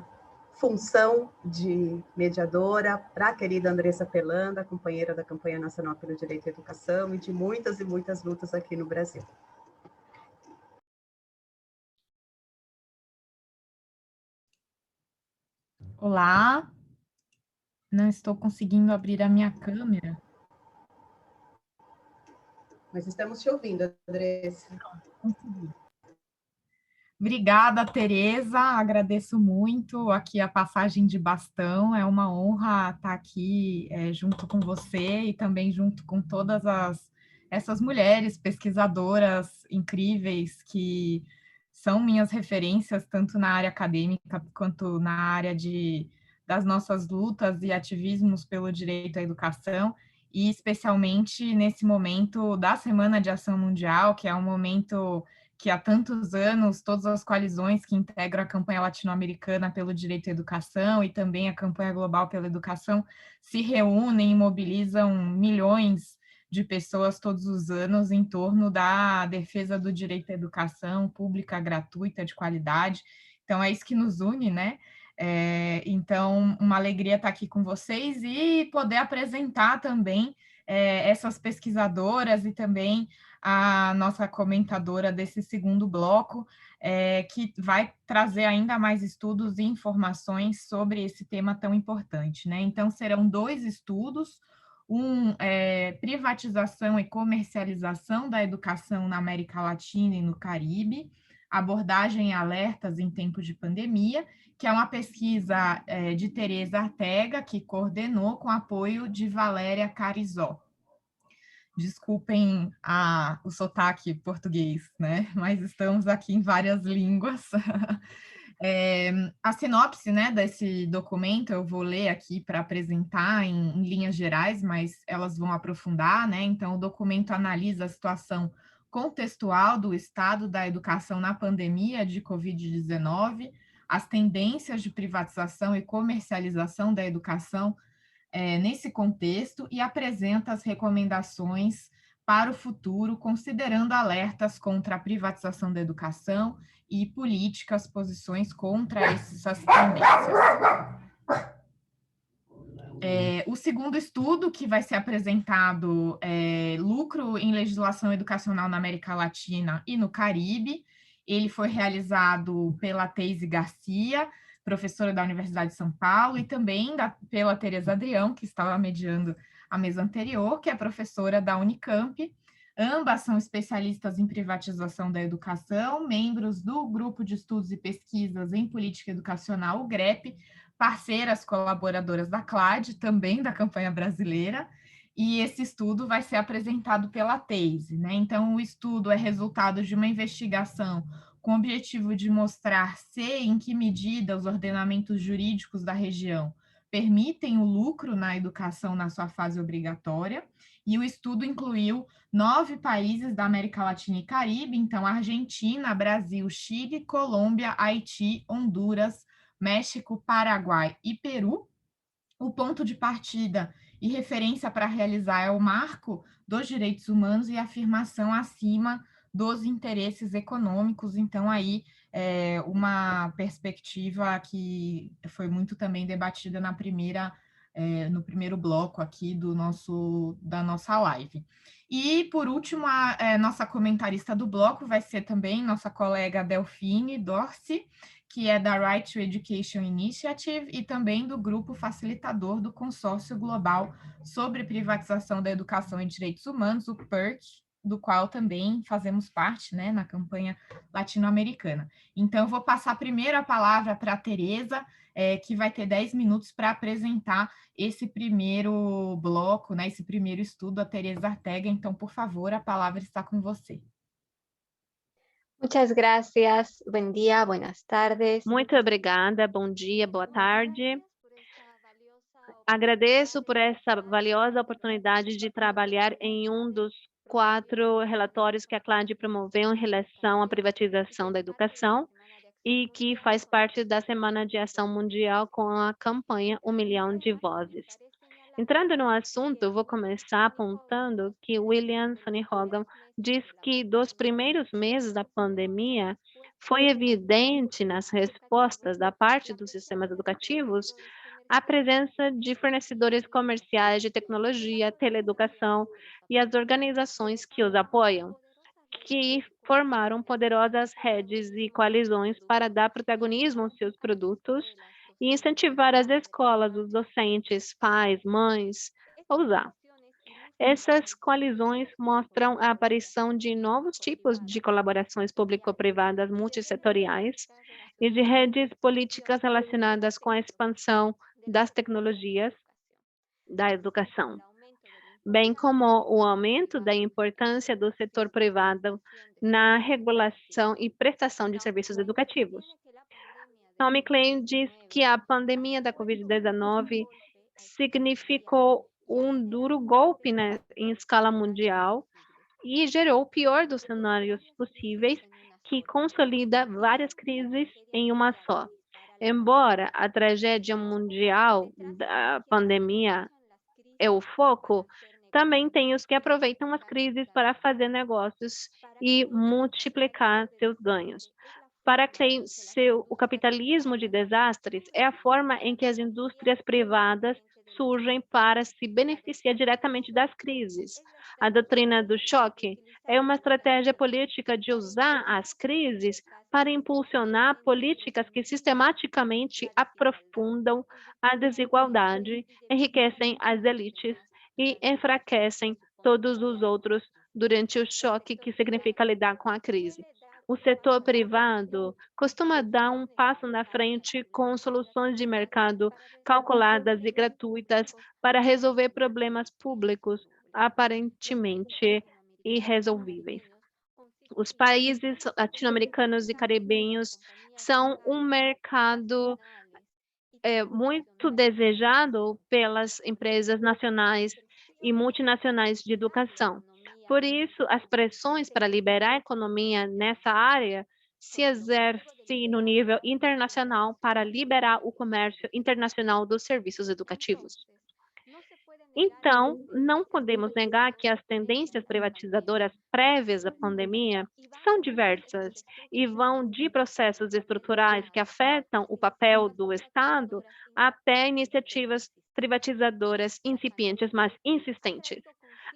função de mediadora para a querida Andressa Pelanda, companheira da Campanha Nacional pelo Direito à Educação e de muitas e muitas lutas aqui no Brasil. Olá, não estou conseguindo abrir a minha câmera. Mas estamos te ouvindo, Andressa. Consegui. Obrigada, Teresa, agradeço muito aqui a passagem de bastão, é uma honra estar aqui junto com você e também junto com todas essas mulheres pesquisadoras incríveis que são minhas referências, tanto na área acadêmica quanto na área das nossas lutas e ativismos pelo direito à educação, e especialmente nesse momento da Semana de Ação Mundial, que é um momento que há tantos anos todas as coalizões que integram a campanha latino-americana pelo direito à educação e também a campanha global pela educação se reúnem e mobilizam milhões de pessoas todos os anos em torno da defesa do direito à educação pública, gratuita, de qualidade. Então, é isso que nos une, né? Então, uma alegria estar aqui com vocês e poder apresentar também essas pesquisadoras e também a nossa comentadora desse segundo bloco. que vai trazer ainda mais estudos e informações sobre esse tema tão importante, né? Então, serão 2 estudos, privatização e comercialização da educação na América Latina e no Caribe, abordagem e alertas em tempos de pandemia, que é uma pesquisa de Teresa Artega, que coordenou com apoio de Valéria Carizó. Desculpem o sotaque português, né? Mas estamos aqui em várias línguas. A sinopse, né, desse documento eu vou ler aqui para apresentar em linhas gerais, mas elas vão aprofundar, né? Então, o documento analisa a situação contextual do estado da educação na pandemia de Covid-19, as tendências de privatização e comercialização da educação nesse contexto e apresenta as recomendações para o futuro, considerando alertas contra a privatização da educação e políticas, posições contra essas tendências. O segundo estudo que vai ser apresentado é Lucro em Legislação Educacional na América Latina e no Caribe. Ele foi realizado pela Teise Garcia, professora da Universidade de São Paulo, e também pela Teresa Adrião, que estava mediando a mesa anterior, que é professora da Unicamp. Ambas são especialistas em privatização da educação, membros do Grupo de Estudos e Pesquisas em Política Educacional, o GREP, parceiras colaboradoras da CLAD, também da campanha brasileira, e esse estudo vai ser apresentado pela Teise, né? Então, o estudo é resultado de uma investigação com o objetivo de mostrar se, em que medida, os ordenamentos jurídicos da região permitem o lucro na educação na sua fase obrigatória, e o estudo incluiu 9 países da América Latina e Caribe, então Argentina, Brasil, Chile, Colômbia, Haiti, Honduras, México, Paraguai e Peru. O ponto de partida e referência para realizar é o marco dos direitos humanos e afirmação acima dos interesses econômicos. Então, aí, uma perspectiva que foi muito também debatida no primeiro bloco aqui da nossa live. E, por último, a nossa comentarista do bloco vai ser também nossa colega Delfine Dorsi, que é da Right to Education Initiative e também do grupo facilitador do Consórcio Global sobre Privatização da Educação e Direitos Humanos, o PERC, do qual também fazemos parte, né, na campanha latino-americana. Então, eu vou passar primeiro a palavra para a Teresa, que vai ter 10 minutos para apresentar esse primeiro bloco, né, esse primeiro estudo, a Teresa Artega. Então, por favor, a palavra está com você. Muchas gracias, buen día, buenas tardes. Muito obrigada, bom dia, boa tarde. Agradeço por essa valiosa oportunidade de trabalhar em um dos 4 relatórios que a CLAD promoveu em relação à privatização da educação e que faz parte da Semana de Ação Mundial com a campanha 1 milhão de vozes. Entrando no assunto, vou começar apontando que William Sonny Hogan diz que dos primeiros meses da pandemia foi evidente nas respostas da parte dos sistemas educativos a presença de fornecedores comerciais de tecnologia, teleeducação e as organizações que os apoiam, que formaram poderosas redes e coalizões para dar protagonismo aos seus produtos e incentivar as escolas, os docentes, pais, mães a usar. Essas coalizões mostram a aparição de novos tipos de colaborações público-privadas multissetoriais e de redes políticas relacionadas com a expansão das tecnologias da educação, bem como o aumento da importância do setor privado na regulação e prestação de serviços educativos. Tommy Klein diz que a pandemia da Covid-19 significou um duro golpe, né, em escala mundial e gerou o pior dos cenários possíveis, que consolida várias crises em uma só. Embora a tragédia mundial da pandemia é o foco, também tem os que aproveitam as crises para fazer negócios e multiplicar seus ganhos. Para quem o capitalismo de desastres é a forma em que as indústrias privadas surgem para se beneficiar diretamente das crises. A doutrina do choque é uma estratégia política de usar as crises para impulsionar políticas que sistematicamente aprofundam a desigualdade, enriquecem as elites e enfraquecem todos os outros durante o choque que significa lidar com a crise. O setor privado costuma dar um passo na frente com soluções de mercado calculadas e gratuitas para resolver problemas públicos aparentemente irresolvíveis. Os países latino-americanos e caribenhos são um mercado muito desejado pelas empresas nacionais e multinacionais de educação. Por isso, as pressões para liberar a economia nessa área se exercem no nível internacional para liberar o comércio internacional dos serviços educativos. Então, não podemos negar que as tendências privatizadoras prévias à pandemia são diversas e vão de processos estruturais que afetam o papel do Estado até iniciativas privatizadoras incipientes, mas insistentes.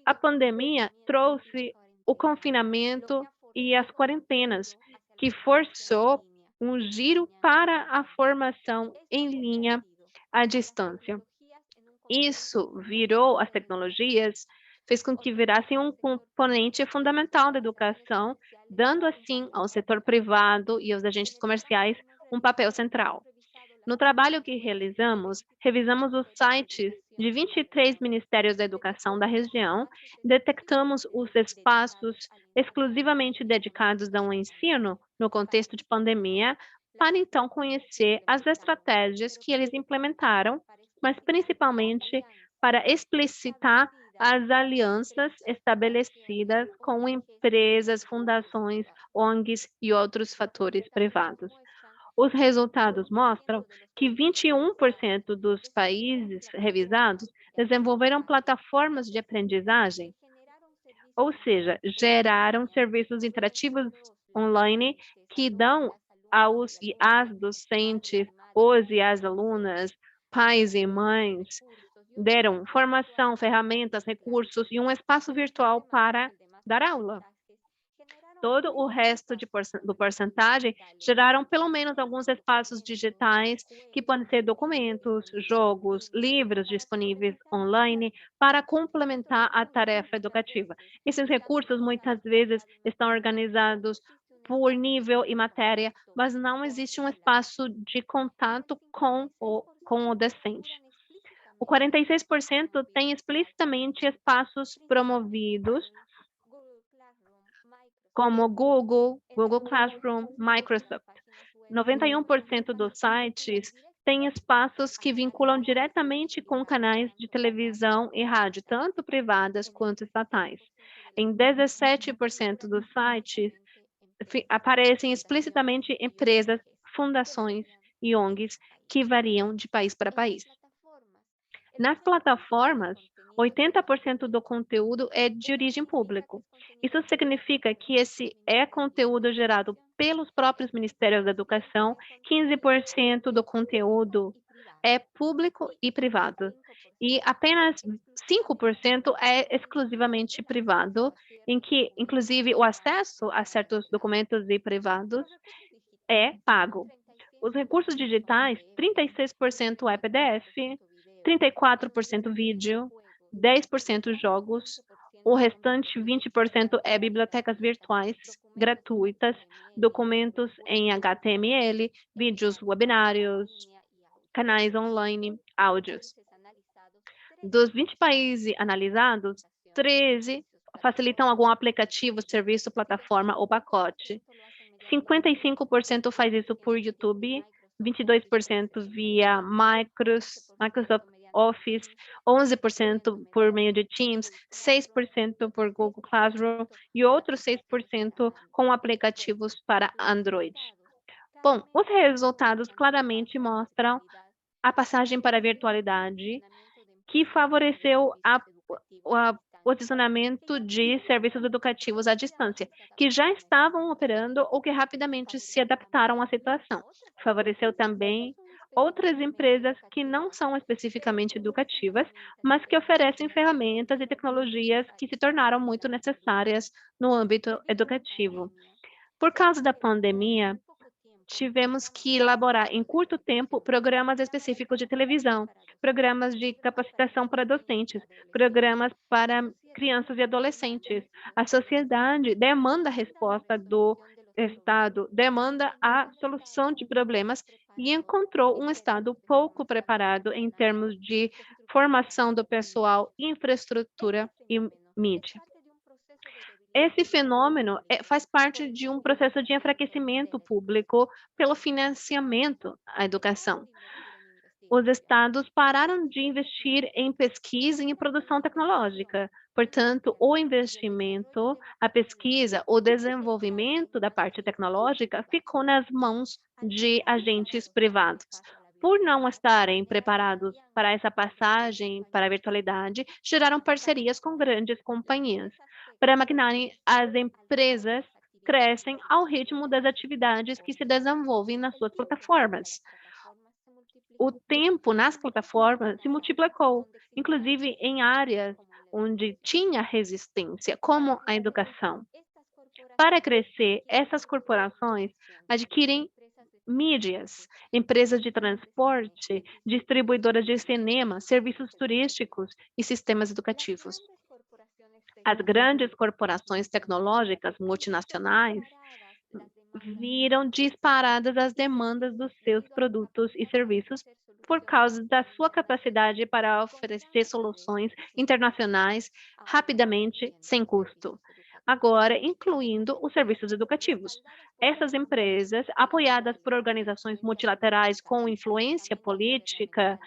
A pandemia trouxe o confinamento e as quarentenas, que forçou um giro para a formação em linha à distância. Isso virou as tecnologias, fez com que virassem um componente fundamental da educação, dando assim ao setor privado e aos agentes comerciais um papel central. No trabalho que realizamos, revisamos os sites de 23 ministérios da educação da região, detectamos os espaços exclusivamente dedicados ao ensino no contexto de pandemia, para então conhecer as estratégias que eles implementaram, mas principalmente para explicitar as alianças estabelecidas com empresas, fundações, ONGs e outros fatores privados. Os resultados mostram que 21% dos países revisados desenvolveram plataformas de aprendizagem, ou seja, geraram serviços interativos online que dão aos e às docentes, os e as alunas, pais e mães, deram formação, ferramentas, recursos e um espaço virtual para dar aula. Todo o resto do porcentagem geraram pelo menos alguns espaços digitais que podem ser documentos, jogos, livros disponíveis online para complementar a tarefa educativa. Esses recursos muitas vezes estão organizados por nível e matéria, mas não existe um espaço de contato com o docente. O 46% tem explicitamente espaços promovidos como Google Classroom, Microsoft. 91% dos sites têm espaços que vinculam diretamente com canais de televisão e rádio, tanto privadas quanto estatais. Em 17% dos sites aparecem explicitamente empresas, fundações e ONGs que variam de país para país. Nas plataformas, 80% do conteúdo é de origem pública. Isso significa que esse é conteúdo gerado pelos próprios Ministérios da Educação, 15% do conteúdo é público e privado, e apenas 5% é exclusivamente privado, em que, inclusive, o acesso a certos documentos e privados é pago. Os recursos digitais, 36% é PDF, 34% vídeo, 10% jogos, o restante 20% é bibliotecas virtuais gratuitas, documentos em HTML, vídeos, webinários, canais online, áudios. Dos 20 países analisados, 13 facilitam algum aplicativo, serviço, plataforma ou pacote. 55% faz isso por YouTube, 22% via Microsoft Office, 11% por meio de Teams, 6% por Google Classroom e outros 6% com aplicativos para Android. Bom, os resultados claramente mostram a passagem para a virtualidade, que favoreceu a o adicionamento de serviços educativos à distância, que já estavam operando ou que rapidamente se adaptaram à situação. Favoreceu também outras empresas que não são especificamente educativas, mas que oferecem ferramentas e tecnologias que se tornaram muito necessárias no âmbito educativo. Por causa da pandemia, tivemos que elaborar em curto tempo programas específicos de televisão, programas de capacitação para docentes, programas para crianças e adolescentes. A sociedade demanda a resposta do Estado, demanda a solução de problemas e encontrou um Estado pouco preparado em termos de formação do pessoal, infraestrutura e mídia. Esse fenômeno faz parte de um processo de enfraquecimento público pelo financiamento à educação. Os estados pararam de investir em pesquisa e em produção tecnológica. Portanto, o investimento, a pesquisa, o desenvolvimento da parte tecnológica ficou nas mãos de agentes privados. Por não estarem preparados para essa passagem para a virtualidade, geraram parcerias com grandes companhias. Para maquinarem, as empresas crescem ao ritmo das atividades que se desenvolvem nas suas plataformas. O tempo nas plataformas se multiplicou, inclusive em áreas onde tinha resistência, como a educação. Para crescer, essas corporações adquirem mídias, empresas de transporte, distribuidoras de cinema, serviços turísticos e sistemas educativos. As grandes corporações tecnológicas multinacionais viram disparadas as demandas dos seus produtos e serviços por causa da sua capacidade para oferecer soluções internacionais rapidamente, sem custo. Agora, incluindo os serviços educativos. Essas empresas, apoiadas por organizações multilaterais com influência política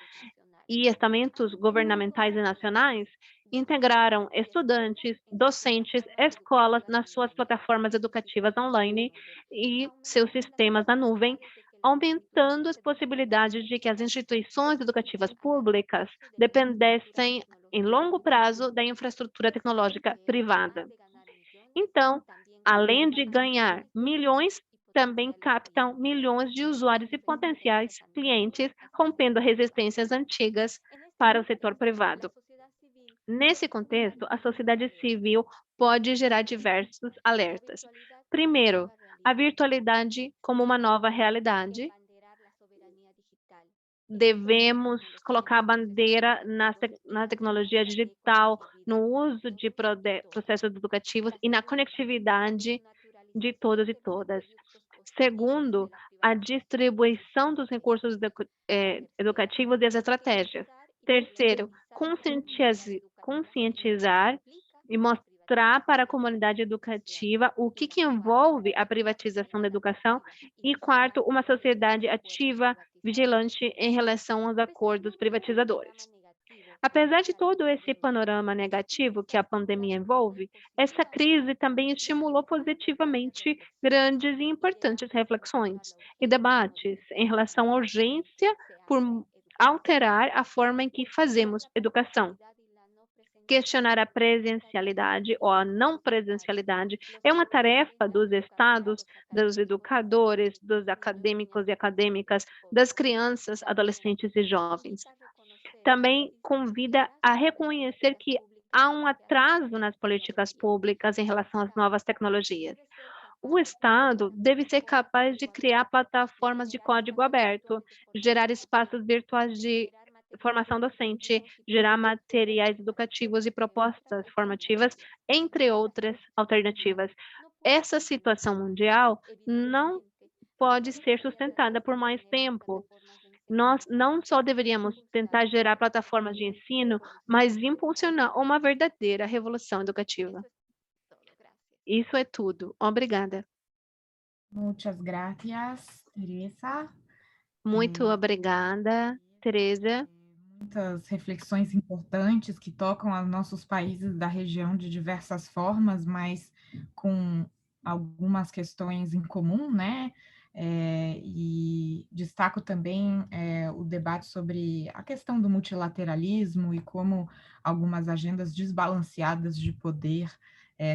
e estamentos governamentais e nacionais, integraram estudantes, docentes, escolas nas suas plataformas educativas online e seus sistemas na nuvem, aumentando as possibilidades de que as instituições educativas públicas dependessem em longo prazo da infraestrutura tecnológica privada. Então, além de ganhar milhões, também captam milhões de usuários e potenciais clientes, rompendo resistências antigas para o setor privado. Nesse contexto, a sociedade civil pode gerar diversos alertas. Primeiro, a virtualidade como uma nova realidade. Devemos colocar a bandeira na tecnologia digital, no uso de processos educativos e na conectividade de todos e todas. Segundo, a distribuição dos recursos educativos e as estratégias. Terceiro, conscientizar e mostrar para a comunidade educativa o que envolve a privatização da educação. E quarto, uma sociedade ativa, vigilante em relação aos acordos privatizadores. Apesar de todo esse panorama negativo que a pandemia envolve, essa crise também estimulou positivamente grandes e importantes reflexões e debates em relação à urgência por alterar a forma em que fazemos educação. Questionar a presencialidade ou a não presencialidade é uma tarefa dos estados, dos educadores, dos acadêmicos e acadêmicas, das crianças, adolescentes e jovens. Também convida a reconhecer que há um atraso nas políticas públicas em relação às novas tecnologias. O Estado deve ser capaz de criar plataformas de código aberto, gerar espaços virtuais de formação docente, gerar materiais educativos e propostas formativas, entre outras alternativas. Essa situação mundial não pode ser sustentada por mais tempo. Nós não só deveríamos tentar gerar plataformas de ensino, mas impulsionar uma verdadeira revolução educativa. Isso é tudo. Obrigada. Muchas gracias, Teresa. Muito obrigada, Teresa. Muitas reflexões importantes que tocam aos nossos países da região de diversas formas, mas com algumas questões em comum, né? e destaco também o debate sobre a questão do multilateralismo e como algumas agendas desbalanceadas de poder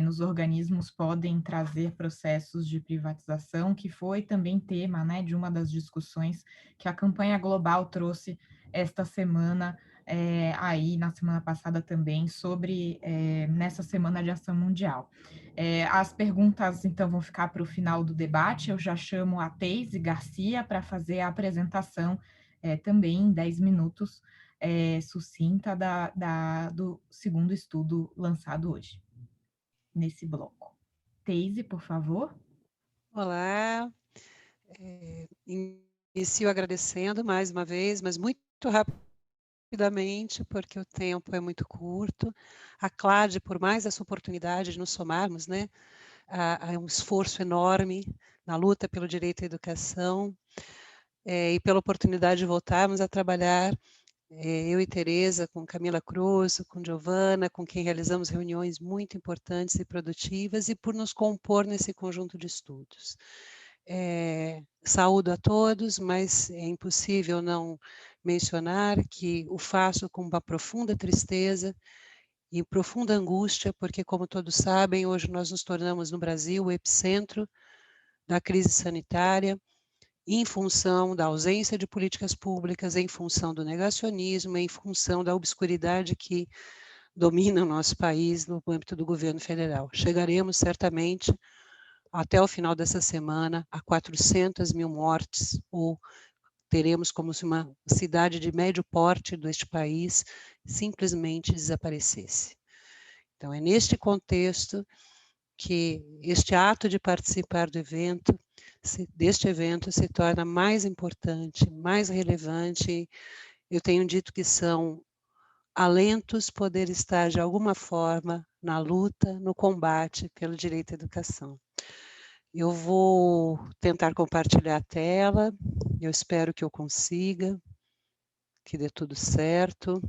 nos organismos podem trazer processos de privatização, que foi também tema, né, de uma das discussões que a campanha global trouxe esta semana, aí na semana passada também, sobre nessa Semana de Ação Mundial. As perguntas, então, vão ficar para o final do debate. Eu já chamo a Teise Garcia para fazer a apresentação também em 10 minutos, sucinta do segundo estudo lançado hoje, nesse bloco. Teise, por favor. Olá, inicio agradecendo mais uma vez, mas muito rapidamente, porque o tempo é muito curto. A CLAD, por mais essa oportunidade de nos somarmos, né, a um esforço enorme na luta pelo direito à educação, e pela oportunidade de voltarmos a trabalhar, eu e Tereza, com Camila Cruz, com Giovana, com quem realizamos reuniões muito importantes e produtivas, e por nos compor nesse conjunto de estudos. Saúdo a todos, mas é impossível não mencionar que o faço com uma profunda tristeza e profunda angústia, porque, como todos sabem, hoje nós nos tornamos no Brasil o epicentro da crise sanitária, em função da ausência de políticas públicas, em função do negacionismo, em função da obscuridade que domina o nosso país no âmbito do governo federal. Chegaremos certamente, até o final dessa semana, a 400 mil mortes, ou teremos como se uma cidade de médio porte deste país simplesmente desaparecesse. Então, é neste contexto que este ato de participar deste evento se torna mais importante, mais relevante. Eu tenho dito que são alentos poder estar de alguma forma na luta, no combate pelo direito à educação. Eu vou tentar compartilhar a tela, eu espero que eu consiga, que dê tudo certo.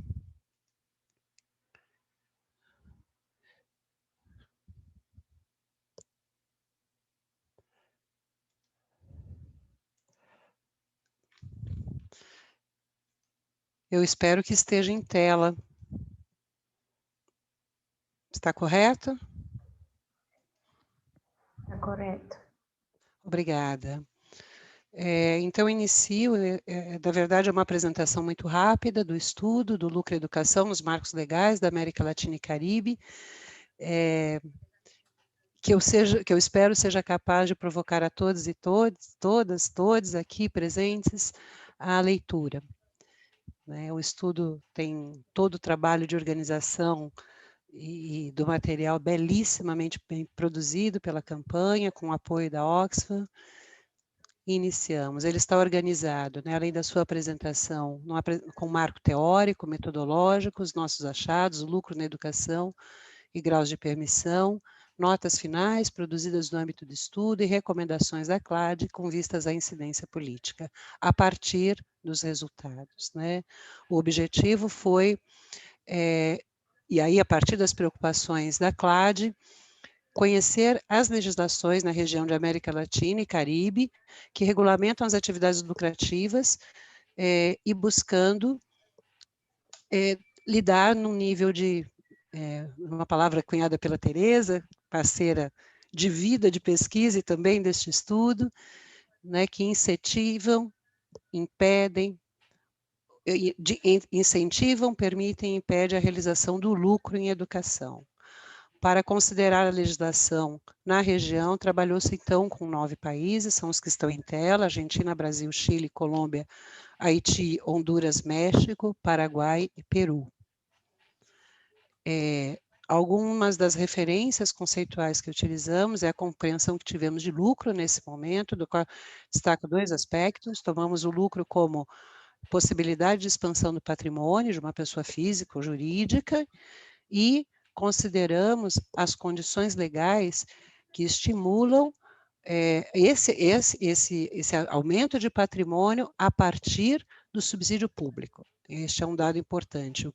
Eu espero que esteja em tela. Está correto? Está correto. Obrigada. Então, inicio, na verdade, é uma apresentação muito rápida do estudo do lucro e educação nos marcos legais da América Latina e Caribe, que eu espero seja capaz de provocar a todos e todos aqui presentes a leitura. O estudo tem todo o trabalho de organização e do material belíssimamente bem produzido pela campanha, com o apoio da Oxfam. Iniciamos. Ele está organizado, né, além da sua apresentação, com marco teórico, metodológico, os nossos achados, lucro na educação e graus de permissão, notas finais produzidas no âmbito do estudo e recomendações da CLAD com vistas à incidência política, a partir dos resultados, né? O objetivo foi, e aí a partir das preocupações da CLAD, conhecer as legislações na região de América Latina e Caribe que regulamentam as atividades lucrativas e buscando lidar num nível de, uma palavra cunhada pela Tereza, parceira de vida, de pesquisa e também deste estudo, né, que incentivam, impedem, incentivam, permitem e impedem a realização do lucro em educação. Para considerar a legislação na região, trabalhou-se então com 9 países, são os que estão em tela: Argentina, Brasil, Chile, Colômbia, Haiti, Honduras, México, Paraguai e Peru. Algumas das referências conceituais que utilizamos é a compreensão que tivemos de lucro nesse momento, do qual destaco 2 aspectos. Tomamos o lucro como possibilidade de expansão do patrimônio de uma pessoa física ou jurídica e consideramos as condições legais que estimulam esse aumento de patrimônio a partir do subsídio público. Este é um dado importante.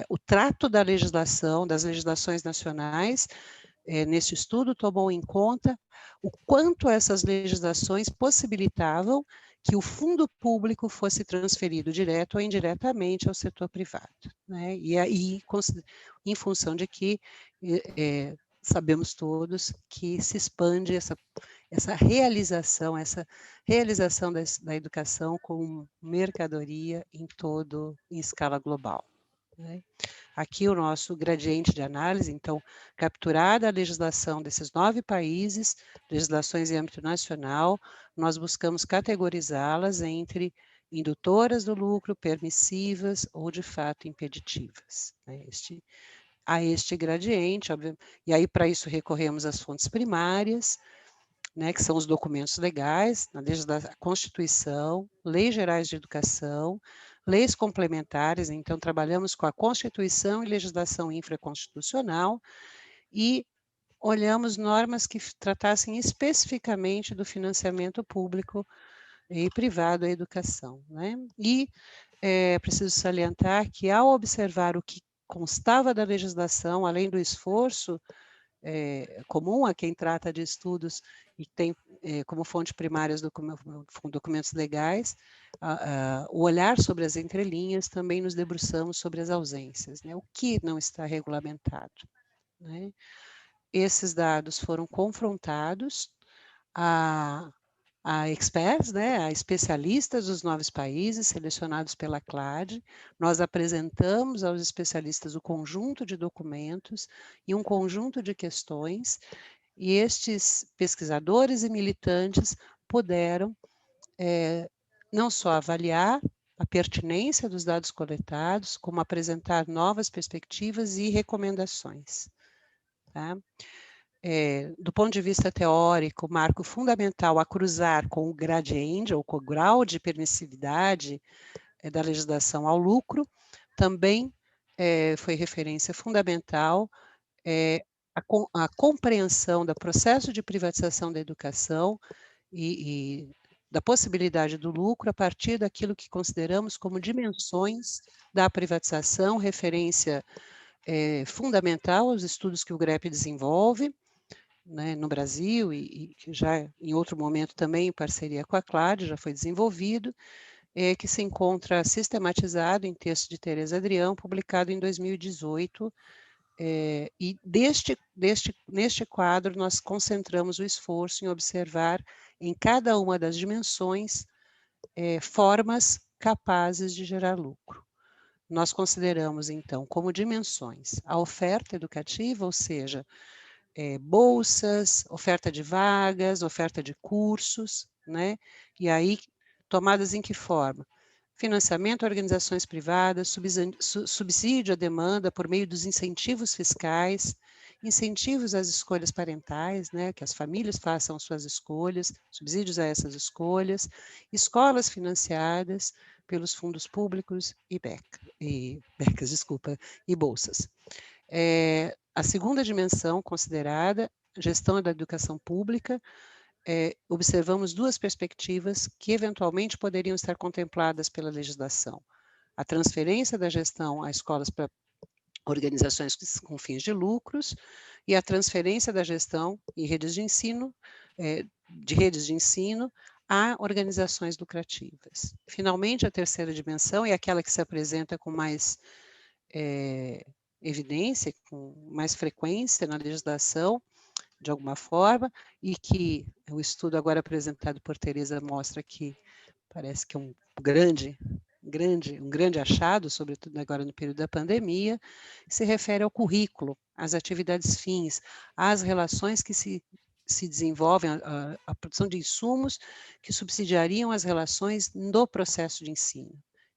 O trato da legislação, das legislações nacionais, nesse estudo, tomou em conta o quanto essas legislações possibilitavam que o fundo público fosse transferido direto ou indiretamente ao setor privado, né? E aí, em função de que sabemos todos que se expande essa realização da educação como mercadoria em escala global, né? Aqui o nosso gradiente de análise, então, capturada a legislação desses 9 países, legislações em âmbito nacional, nós buscamos categorizá-las entre indutoras do lucro, permissivas ou, de fato, impeditivas, né? A este gradiente, e aí para isso recorremos às fontes primárias, né, que são os documentos legais, a Constituição, Leis Gerais de Educação, leis complementares, então trabalhamos com a Constituição e legislação infraconstitucional e olhamos normas que tratassem especificamente do financiamento público e privado à educação, né? E preciso salientar que ao observar o que constava da legislação, além do esforço comum a quem trata de estudos e tem como fonte primária os documentos legais, o olhar sobre as entrelinhas, também nos debruçamos sobre as ausências, né? O que não está regulamentado, né? Esses dados foram confrontados a experts, né, a especialistas dos 9 países selecionados pela CLAD. Nós apresentamos aos especialistas o conjunto de documentos e um conjunto de questões, e estes pesquisadores e militantes puderam não só avaliar a pertinência dos dados coletados, como apresentar novas perspectivas e recomendações, tá? Do ponto de vista teórico, o marco fundamental a cruzar com o gradiente, ou com o grau de permissividade da legislação ao lucro, também foi referência fundamental a compreensão do processo de privatização da educação e da possibilidade do lucro a partir daquilo que consideramos como dimensões da privatização, referência fundamental aos estudos que o GREP desenvolve, né, no Brasil e já em outro momento também em parceria com a CLAD, já foi desenvolvido, que se encontra sistematizado em texto de Tereza Adrião, publicado em 2018, e neste quadro nós concentramos o esforço em observar em cada uma das dimensões formas capazes de gerar lucro. Nós consideramos, então, como dimensões a oferta educativa, ou seja, bolsas, oferta de vagas, oferta de cursos, né? E aí, tomadas em que forma? Financiamento a organizações privadas, subsídio à demanda por meio dos incentivos fiscais, incentivos às escolhas parentais, né? Que as famílias façam suas escolhas, subsídios a essas escolhas, escolas financiadas pelos fundos públicos e bolsas. A segunda dimensão considerada, gestão da educação pública, observamos 2 perspectivas que eventualmente poderiam estar contempladas pela legislação. A transferência da gestão a escolas para organizações com fins de lucros e a transferência da gestão em redes de ensino, a organizações lucrativas. Finalmente, a terceira dimensão é aquela que se apresenta com mais evidência, com mais frequência na legislação, de alguma forma, e que o estudo agora apresentado por Tereza mostra que parece que é um grande achado, sobretudo agora no período da pandemia, se refere ao currículo, às atividades fins, às relações que se desenvolvem, a produção de insumos que subsidiariam as relações no processo de ensino.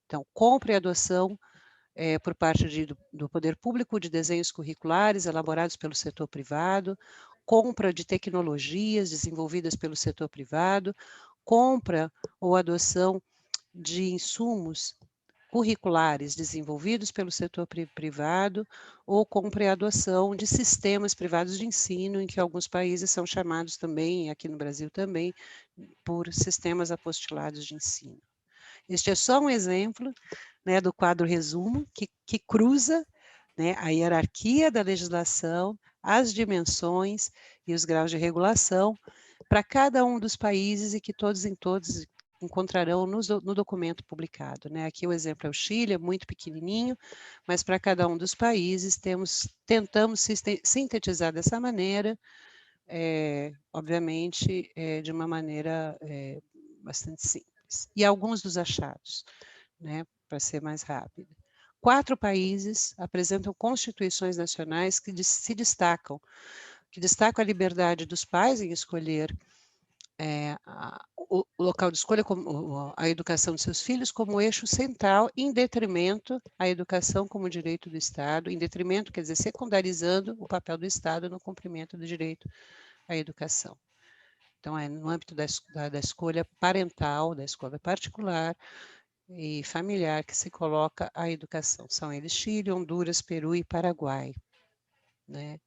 Então, compra e adoção por parte do poder público de desenhos curriculares elaborados pelo setor privado, compra de tecnologias desenvolvidas pelo setor privado, compra ou adoção de insumos curriculares desenvolvidos pelo setor privado, ou compra e adoção de sistemas privados de ensino, em que alguns países são chamados também, aqui no Brasil também, por sistemas apostilados de ensino. Este é só um exemplo, né, do quadro resumo, que cruza, né, a hierarquia da legislação, as dimensões e os graus de regulação para cada um dos países e que todos encontrarão no documento publicado, né? Aqui o exemplo é o Chile, é muito pequenininho, mas para cada um dos países tentamos sintetizar dessa maneira, obviamente, de uma maneira bastante simples. E alguns dos achados, né, para ser mais rápido. 4 países apresentam constituições nacionais que se destacam, a liberdade dos pais em escolher o local de escolha, como a educação de seus filhos, como eixo central, em detrimento à educação como direito do Estado, em detrimento, quer dizer, secundarizando o papel do Estado no cumprimento do direito à educação. Então, é no âmbito da escolha parental, da escolha particular e familiar que se coloca a educação. São eles Chile, Honduras, Peru e Paraguai, né?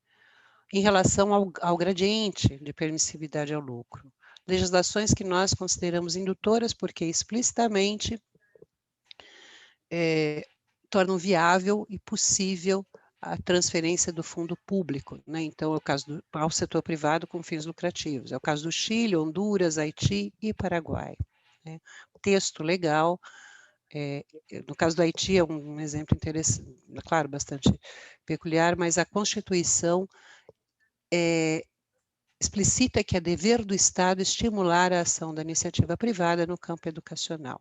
Em relação ao gradiente de permissividade ao lucro. Legislações que nós consideramos indutoras porque explicitamente tornam viável e possível a transferência do fundo público, né? Então, é o caso ao setor privado com fins lucrativos. É o caso do Chile, Honduras, Haiti e Paraguai, né? Texto legal, no caso do Haiti é um exemplo interessante, claro, bastante peculiar, mas a Constituição explicita que é dever do Estado estimular a ação da iniciativa privada no campo educacional.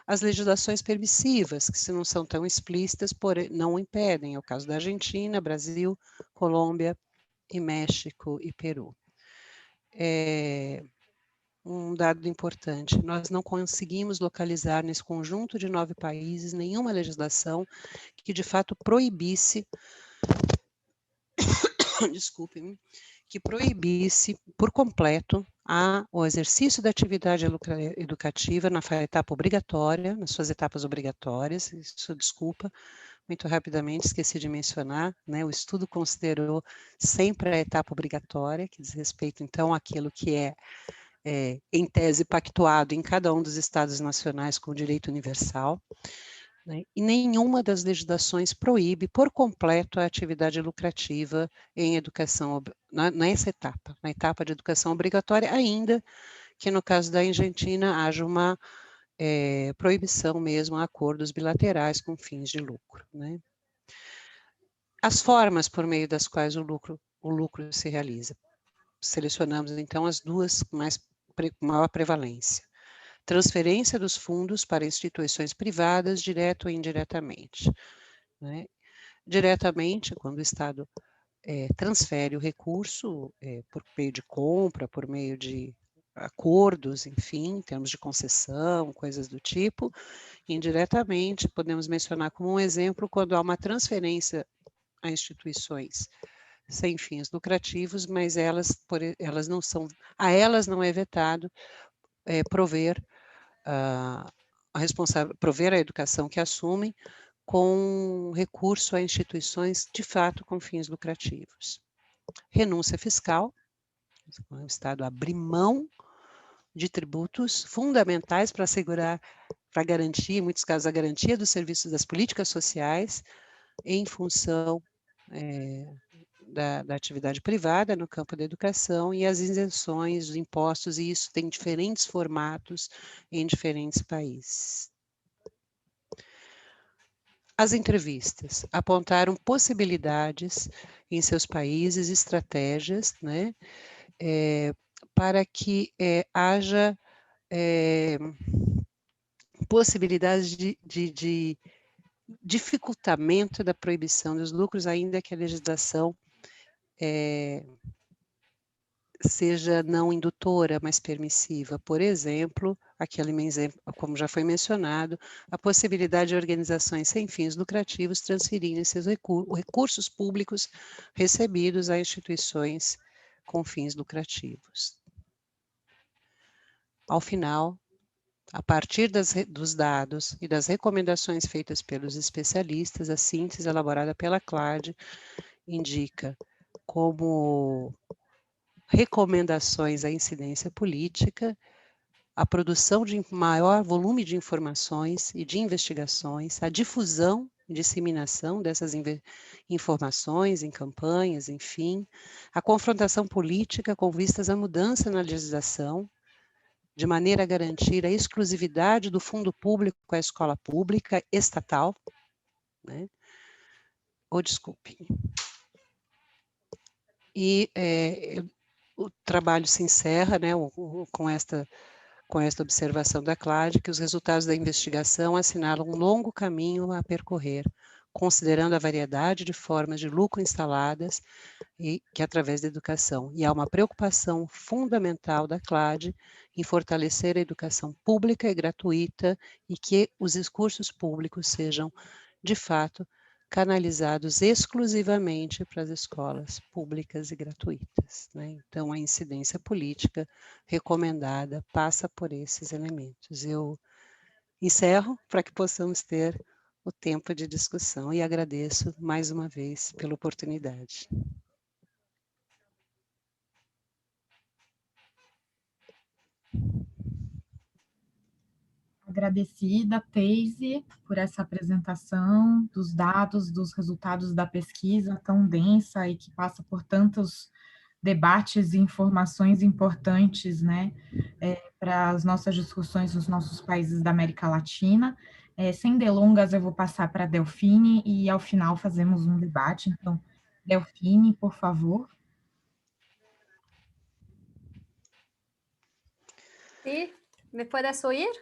As legislações permissivas, que se não são tão explícitas, porém não o impedem, é o caso da Argentina, Brasil, Colômbia e México e Peru. Um dado importante, nós não conseguimos localizar nesse conjunto de 9 países nenhuma legislação que de fato proibisse, desculpe-me, que proibisse por completo o exercício da atividade educativa na etapa obrigatória, nas suas etapas obrigatórias. Isso, desculpa, muito rapidamente esqueci de mencionar, né? O estudo considerou sempre a etapa obrigatória, que diz respeito, então, àquilo que em tese pactuado em cada um dos estados nacionais com o direito universal, né? E nenhuma das legislações proíbe por completo a atividade lucrativa em educação, nessa etapa, na etapa de educação obrigatória, ainda que no caso da Argentina haja uma proibição mesmo a acordos bilaterais com fins de lucro, né? As formas por meio das quais o lucro se realiza. Selecionamos então as duas com maior prevalência. Transferência dos fundos para instituições privadas, direto ou indiretamente, né? Diretamente, quando o Estado transfere o recurso por meio de compra, por meio de acordos, enfim, em termos de concessão, coisas do tipo. Indiretamente, podemos mencionar como um exemplo quando há uma transferência a instituições sem fins lucrativos, mas elas não é vetado prover prover a educação que assumem com recurso a instituições de fato com fins lucrativos. Renúncia fiscal, o Estado abrir mão de tributos fundamentais para assegurar, para garantir, em muitos casos, a garantia dos serviços das políticas sociais em função da atividade privada no campo da educação e as isenções dos impostos, e isso tem diferentes formatos em diferentes países. As entrevistas apontaram possibilidades em seus países, estratégias, né, para que haja possibilidades de dificultamento da proibição dos lucros, ainda que a legislação seja não indutora, mas permissiva. Por exemplo, como já foi mencionado, a possibilidade de organizações sem fins lucrativos transferirem seus recursos públicos recebidos a instituições com fins lucrativos. Ao final, a partir dos dados e das recomendações feitas pelos especialistas, a síntese elaborada pela CLAD indica como recomendações à incidência política, a produção de maior volume de informações e de investigações, a difusão e disseminação dessas informações em campanhas, enfim, a confrontação política com vistas à mudança na legislação, de maneira a garantir a exclusividade do fundo público à escola pública estatal, né? Desculpe. E o trabalho se encerra, né, com esta observação da CLAD, que os resultados da investigação assinalam um longo caminho a percorrer, considerando a variedade de formas de lucro instaladas que através da educação. E há uma preocupação fundamental da CLAD em fortalecer a educação pública e gratuita e que os recursos públicos sejam, de fato, canalizados exclusivamente para as escolas públicas e gratuitas, né? Então, a incidência política recomendada passa por esses elementos. Eu encerro para que possamos ter o tempo de discussão e agradeço mais uma vez pela oportunidade. Agradecida, Teise, por essa apresentação dos dados, dos resultados da pesquisa tão densa e que passa por tantos debates e informações importantes, né, para as nossas discussões nos nossos países da América Latina. Sem delongas, eu vou passar para a Delfine e, ao final, fazemos um debate. Então, Delfine, por favor. Sí, ¿me puedes oír?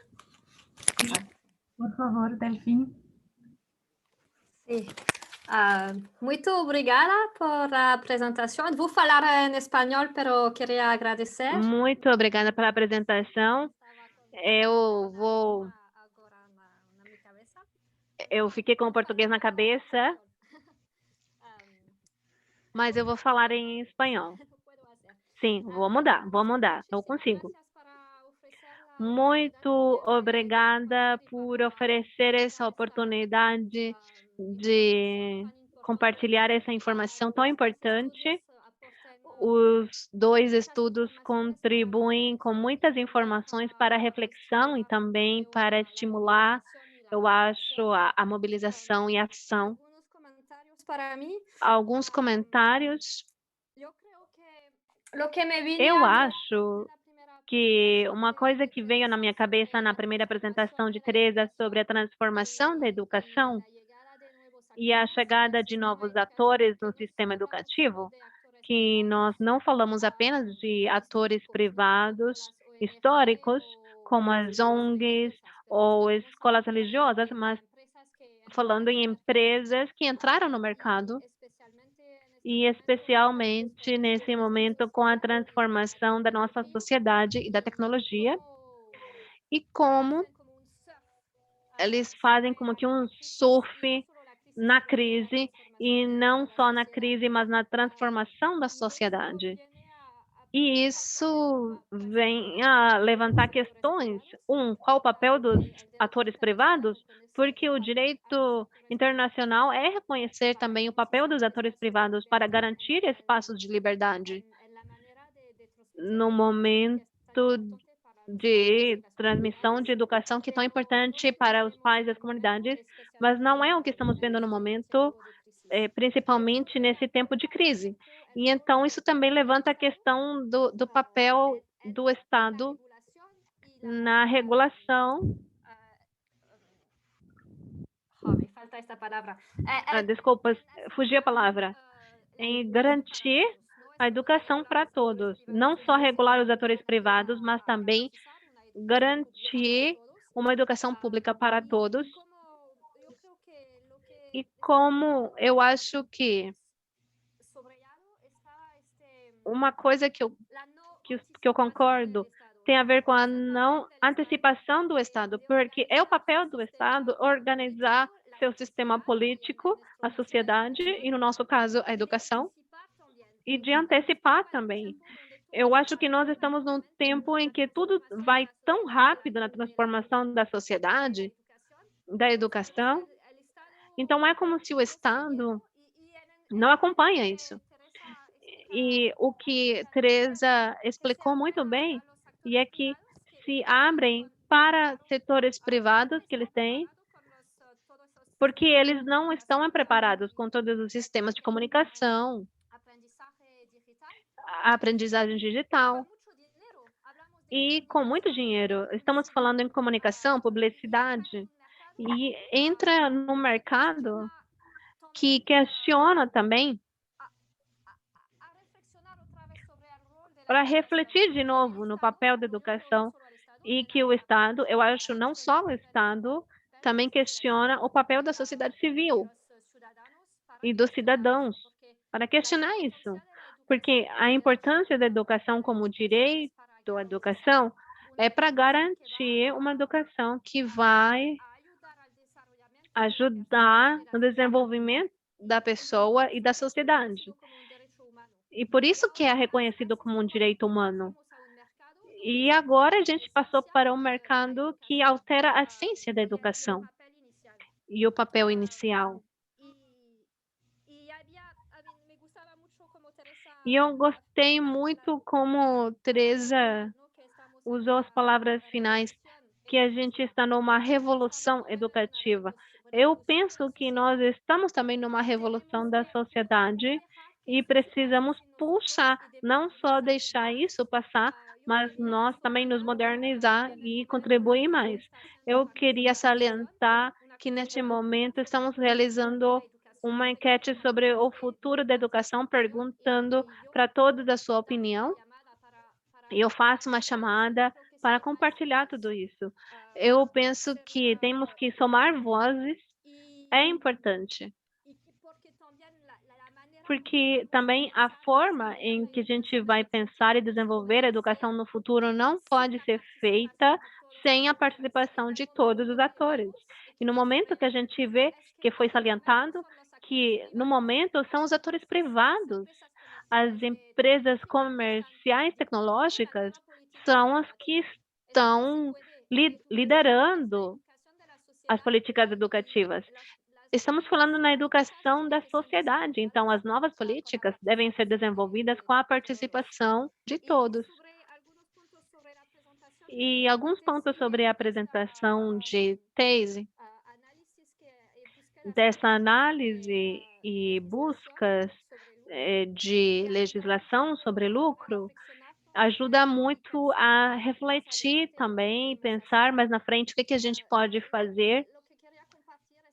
Por favor, Delfine. Sí. Muito obrigada por a apresentação. Vou falar em espanhol, pero queria agradecer. Muito obrigada pela apresentação. Eu fiquei com o português na cabeça, mas eu vou falar em espanhol. Sim, vou mudar, eu consigo. Muito obrigada por oferecer essa oportunidade de compartilhar essa informação tão importante. Os dois estudos contribuem com muitas informações para a reflexão e também para estimular, eu acho, a mobilização e a ação. Alguns comentários. Eu acho que uma coisa que veio na minha cabeça na primeira apresentação de Teresa sobre a transformação da educação e a chegada de novos atores no sistema educativo, que nós não falamos apenas de atores privados históricos, como as ONGs ou escolas religiosas, mas falando em empresas que entraram no mercado, e especialmente nesse momento com a transformação da nossa sociedade e da tecnologia, e como eles fazem como que um surf na crise, e não só na crise, mas na transformação da sociedade. E isso vem a levantar questões. Qual o papel dos atores privados? Porque o direito internacional é reconhecer também o papel dos atores privados para garantir espaços de liberdade. No momento de transmissão de educação que é tão importante para os pais e as comunidades, mas não é o que estamos vendo no momento, principalmente nesse tempo de crise. E então isso também levanta a questão do papel do Estado na regulação. Me falta esta palavra. Desculpa, fugi a palavra. Em garantir a educação para todos, não só regular os atores privados, mas também garantir uma educação pública para todos. E como eu acho que uma coisa que eu concordo tem a ver com a não antecipação do Estado, porque é o papel do Estado organizar seu sistema político, a sociedade, e no nosso caso, a educação, e de antecipar também. Eu acho que nós estamos num tempo em que tudo vai tão rápido na transformação da sociedade, da educação, então é como se o Estado não acompanha isso. E o que Teresa explicou muito bem, e é que se abrem para setores privados que eles têm, porque eles não estão preparados com todos os sistemas de comunicação, a aprendizagem digital. E com muito dinheiro, estamos falando em comunicação, publicidade, e entra no mercado que questiona também para refletir de novo no papel da educação e que o Estado, eu acho, não só o Estado, também questiona o papel da sociedade civil e dos cidadãos para questionar isso, porque a importância da educação como direito à educação é para garantir uma educação que vai ajudar no desenvolvimento da pessoa e da sociedade. E por isso que é reconhecido como um direito humano. E agora a gente passou para um mercado que altera a essência da educação e o papel inicial. E eu gostei muito como Teresa usou as palavras finais, que a gente está numa revolução educativa. Eu penso que nós estamos também numa revolução da sociedade e precisamos puxar, não só deixar isso passar, mas nós também nos modernizar e contribuir mais. Eu queria salientar que neste momento estamos realizando uma enquete sobre o futuro da educação, perguntando para todos a sua opinião. E eu faço uma chamada para compartilhar tudo isso. Eu penso que temos que somar vozes, é importante. Porque também a forma em que a gente vai pensar e desenvolver a educação no futuro não pode ser feita sem a participação de todos os atores. E no momento que a gente vê que foi salientado, que no momento são os atores privados, as empresas comerciais tecnológicas são as que estão liderando as políticas educativas. Estamos falando na educação da sociedade, então as novas políticas devem ser desenvolvidas com a participação de todos. E alguns pontos sobre a apresentação de tese, dessa análise e buscas de legislação sobre lucro, ajuda muito a refletir também, pensar mais na frente o que a gente pode fazer.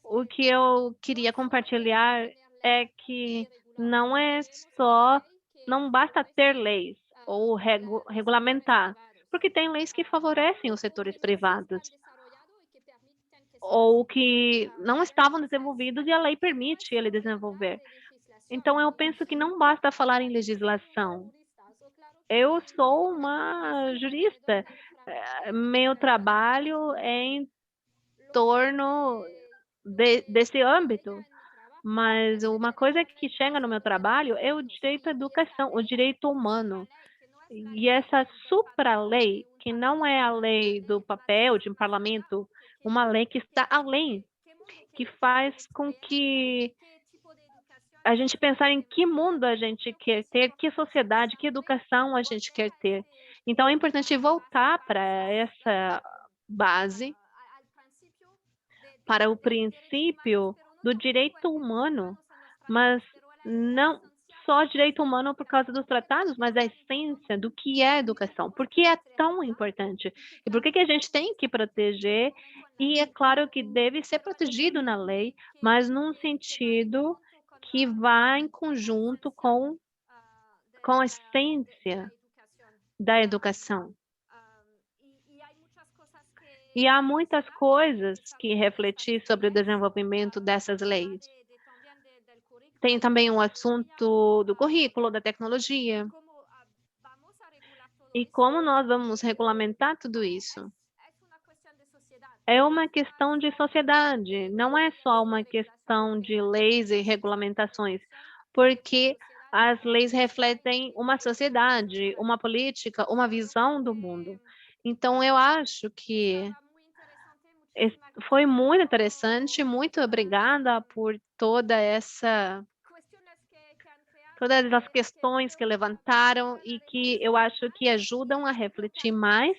O que eu queria compartilhar é que não é só, não basta ter leis ou regulamentar, porque tem leis que favorecem os setores privados ou que não estavam desenvolvidos e a lei permite ele desenvolver. Então, eu penso que não basta falar em legislação. Eu sou uma jurista. Meu trabalho é em torno desse âmbito. Mas uma coisa que chega no meu trabalho é o direito à educação, o direito humano. E essa supra-lei, que não é a lei do papel de um parlamento, uma lei que está além, que faz com que a gente pensar em que mundo a gente quer ter, que sociedade, que educação a gente quer ter. Então, é importante voltar para essa base, para o princípio do direito humano, mas não só direito humano por causa dos tratados, mas a essência do que é educação. Por que é tão importante? E por que a gente tem que proteger? E é claro que deve ser protegido na lei, mas num sentido que vá em conjunto com a essência da educação. E há muitas coisas que refletir sobre o desenvolvimento dessas leis. Tem também o assunto do currículo, da tecnologia. E como nós vamos regulamentar tudo isso? É uma questão de sociedade, não é só uma questão de leis e regulamentações, porque as leis refletem uma sociedade, uma política, uma visão do mundo. Então, eu acho que foi muito interessante, muito obrigada por todas as questões que levantaram e que eu acho que ajudam a refletir mais.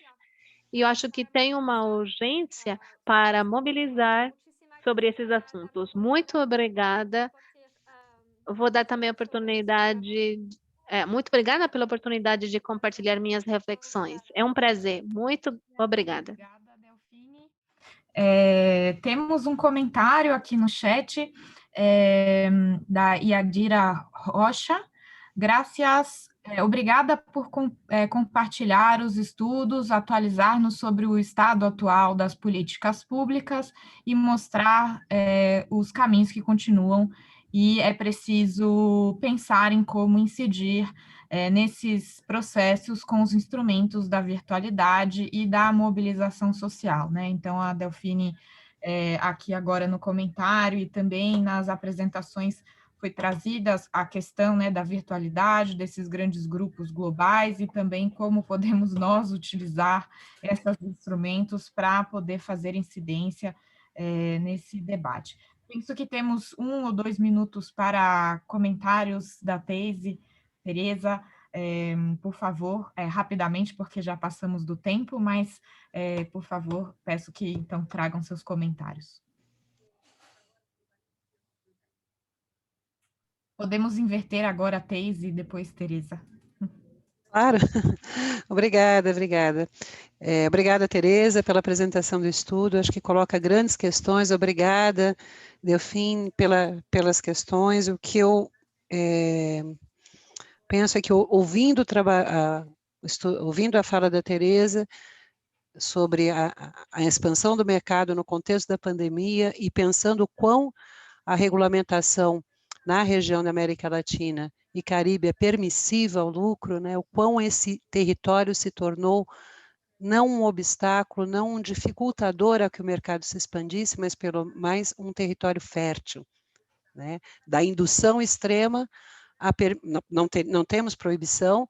E eu acho que tem uma urgência para mobilizar sobre esses assuntos. Muito obrigada. Vou dar também a oportunidade. Muito obrigada pela oportunidade de compartilhar minhas reflexões. É um prazer. Muito obrigada. Obrigada, Delfine. Temos um comentário aqui no chat da Yadira Rocha. Graças, obrigada por compartilhar os estudos, atualizar-nos sobre o estado atual das políticas públicas e mostrar os caminhos que continuam, e é preciso pensar em como incidir nesses processos com os instrumentos da virtualidade e da mobilização social, né? Então, a Delfine, aqui agora no comentário e também nas apresentações, foi trazida a questão, né, da virtualidade, desses grandes grupos globais, e também como podemos nós utilizar esses instrumentos para poder fazer incidência nesse debate. Penso que temos 1 ou 2 minutos para comentários da Teise. Tereza, por favor, rapidamente, porque já passamos do tempo, mas, por favor, peço que, então, tragam seus comentários. Podemos inverter agora a Teise e depois Tereza. Claro. Obrigada. Obrigada, Tereza, pela apresentação do estudo. Acho que coloca grandes questões. Obrigada, Delfim, pelas questões. O que eu penso é que, ouvindo a fala da Tereza sobre a expansão do mercado no contexto da pandemia e pensando o quão a regulamentação na região da América Latina e Caribe é permissiva ao lucro, né? O quão esse território se tornou não um obstáculo, não um dificultador a que o mercado se expandisse, mas pelo mais um território fértil, né? Da indução extrema, não temos proibição,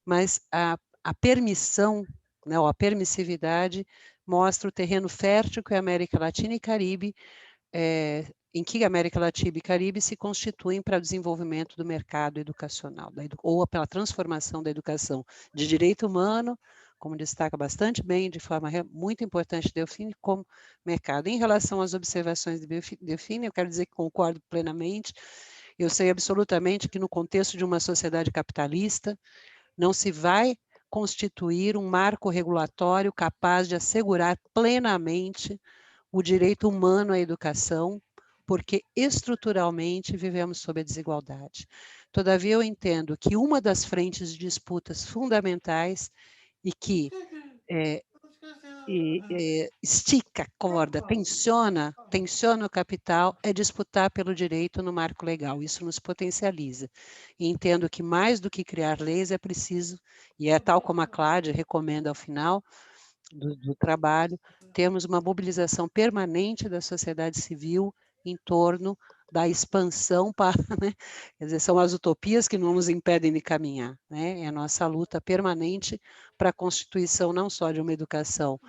mas a permissão, né, ou a permissividade mostra o terreno fértil que a América Latina e Caribe, em que a América Latina e Caribe se constituem para o desenvolvimento do mercado educacional, ou pela transformação da educação de direito humano, como destaca bastante bem, de forma muito importante, Delfine, como mercado. Em relação às observações de Delfine, eu quero dizer que concordo plenamente. Eu sei absolutamente que no contexto de uma sociedade capitalista, não se vai constituir um marco regulatório capaz de assegurar plenamente o direito humano à educação, porque estruturalmente vivemos sob a desigualdade. Todavia, eu entendo que uma das frentes de disputas fundamentais e que estica a corda, tensiona o capital, é disputar pelo direito no marco legal. Isso nos potencializa. E entendo que mais do que criar leis é preciso, e é tal como a Cláudia recomenda ao final do trabalho, temos uma mobilização permanente da sociedade civil em torno da expansão para, né? Quer dizer, são as utopias que não nos impedem de caminhar, né? É a nossa luta permanente para a constituição não só de uma educação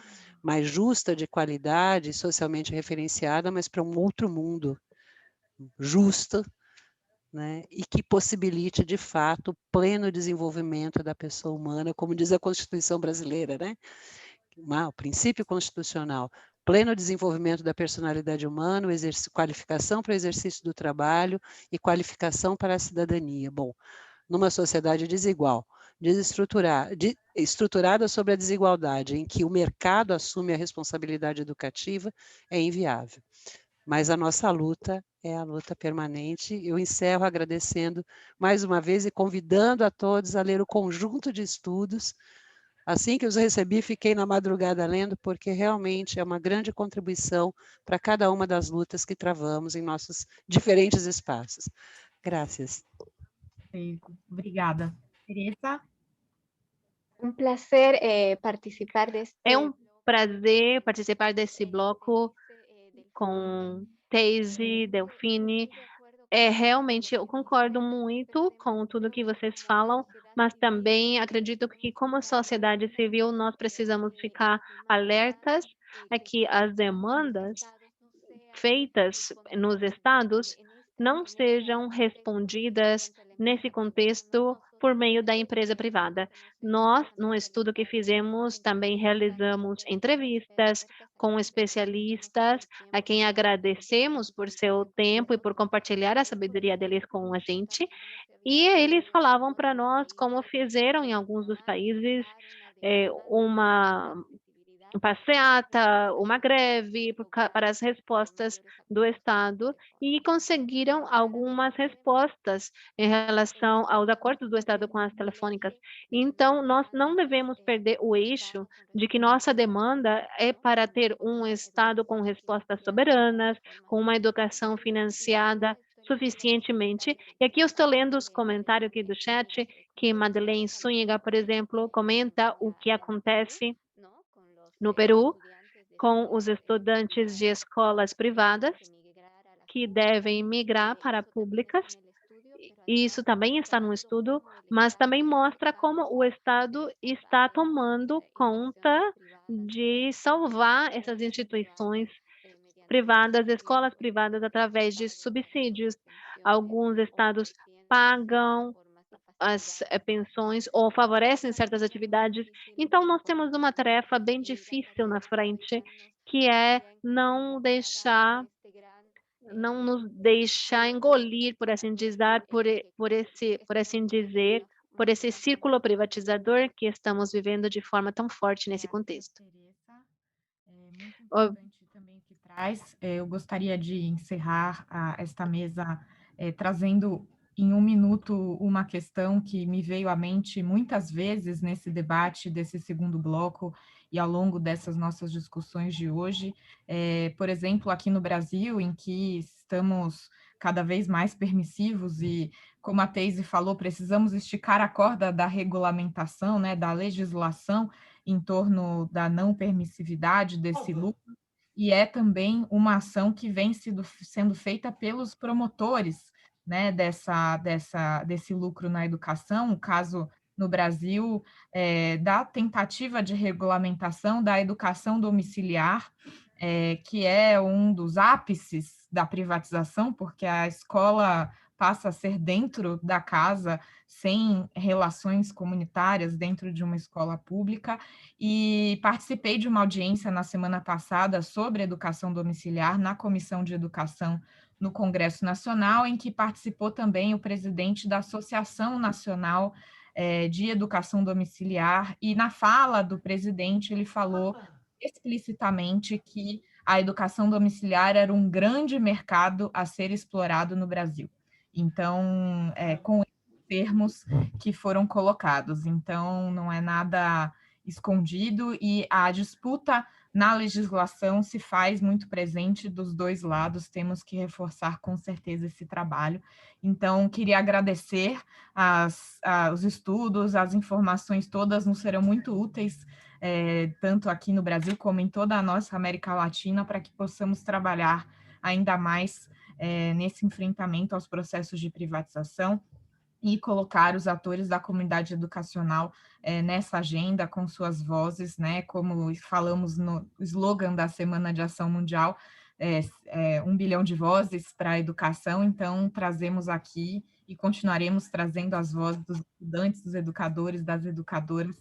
mais justa, de qualidade, socialmente referenciada, mas para um outro mundo justo, né? E que possibilite, de fato, o pleno desenvolvimento da pessoa humana, como diz a Constituição brasileira, né? O princípio constitucional, pleno desenvolvimento da personalidade humana, qualificação para o exercício do trabalho e qualificação para a cidadania. Bom, numa sociedade desigual, estruturada sobre a desigualdade, em que o mercado assume a responsabilidade educativa, é inviável. Mas a nossa luta é a luta permanente. Eu encerro agradecendo mais uma vez e convidando a todos a ler o conjunto de estudos. Assim que os recebi, fiquei na madrugada lendo, porque realmente é uma grande contribuição para cada uma das lutas que travamos em nossos diferentes espaços. Graças. Obrigada. Tereza? Um prazer participar deste... É um prazer participar desse bloco com Teise, Delfine. Realmente, eu concordo muito com tudo que vocês falam, mas também acredito que, como sociedade civil, nós precisamos ficar alertas a que as demandas feitas nos estados não sejam respondidas nesse contexto por meio da empresa privada. Nós, no estudo que fizemos, também realizamos entrevistas com especialistas, a quem agradecemos por seu tempo e por compartilhar a sabedoria deles com a gente. E eles falavam para nós como fizeram em alguns dos países uma passeata, uma greve para as respostas do Estado e conseguiram algumas respostas em relação aos acordos do Estado com as telefônicas. Então, nós não devemos perder o eixo de que nossa demanda é para ter um Estado com respostas soberanas, com uma educação financiada suficientemente. E aqui eu estou lendo os comentários aqui do chat, que Madeleine Zúñiga, por exemplo, comenta o que acontece no Peru, com os estudantes de escolas privadas que devem migrar para públicas. E isso também está no estudo, mas também mostra como o Estado está tomando conta de salvar essas instituições privadas, escolas privadas, através de subsídios. Alguns estados pagam as pensões ou favorecem certas atividades. Então, nós temos uma tarefa bem difícil na frente, que é não nos deixar engolir, por assim dizer, por esse círculo privatizador que estamos vivendo de forma tão forte nesse contexto. Muito importante também que traz. Eu gostaria de encerrar esta mesa trazendo em um minuto uma questão que me veio à mente muitas vezes nesse debate desse segundo bloco e ao longo dessas nossas discussões de hoje. Por exemplo, aqui no Brasil, em que estamos cada vez mais permissivos e, como a Teise falou, precisamos esticar a corda da regulamentação, né, da legislação em torno da não permissividade desse lucro, e é também uma ação que vem sendo feita pelos promotores, né, desse lucro na educação. O caso no Brasil da tentativa de regulamentação da educação domiciliar, que é um dos ápices da privatização, porque a escola passa a ser dentro da casa, sem relações comunitárias dentro de uma escola pública. E participei de uma audiência na semana passada sobre educação domiciliar na Comissão de Educação no Congresso Nacional, em que participou também o presidente da Associação Nacional de Educação Domiciliar, e na fala do presidente ele falou explicitamente que a educação domiciliar era um grande mercado a ser explorado no Brasil. Então, com esses termos que foram colocados. Então, não é nada escondido e a disputa na legislação se faz muito presente dos dois lados. Temos que reforçar com certeza esse trabalho. Então, queria agradecer os estudos, as informações todas nos serão muito úteis, tanto aqui no Brasil como em toda a nossa América Latina, para que possamos trabalhar ainda mais nesse enfrentamento aos processos de privatização e colocar os atores da comunidade educacional nessa agenda com suas vozes, né? Como falamos no slogan da Semana de Ação Mundial, 1 bilhão de vozes para a educação. Então, trazemos aqui e continuaremos trazendo as vozes dos estudantes, dos educadores, das educadoras,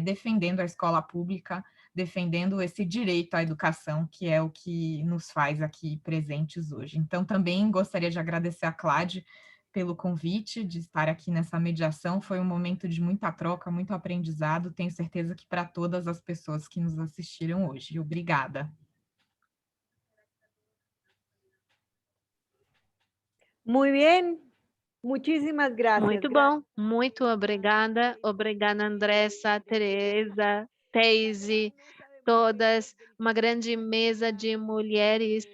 defendendo a escola pública, defendendo esse direito à educação, que é o que nos faz aqui presentes hoje. Então, também gostaria de agradecer a CLAD pelo convite de estar aqui nessa mediação. Foi um momento de muita troca, muito aprendizado. Tenho certeza que para todas as pessoas que nos assistiram hoje. Obrigada. Muy bien. Muchísimas gracias. Muito bom, muito obrigada. Obrigada, Andressa, Teresa, Teise, todas. Uma grande mesa de mulheres.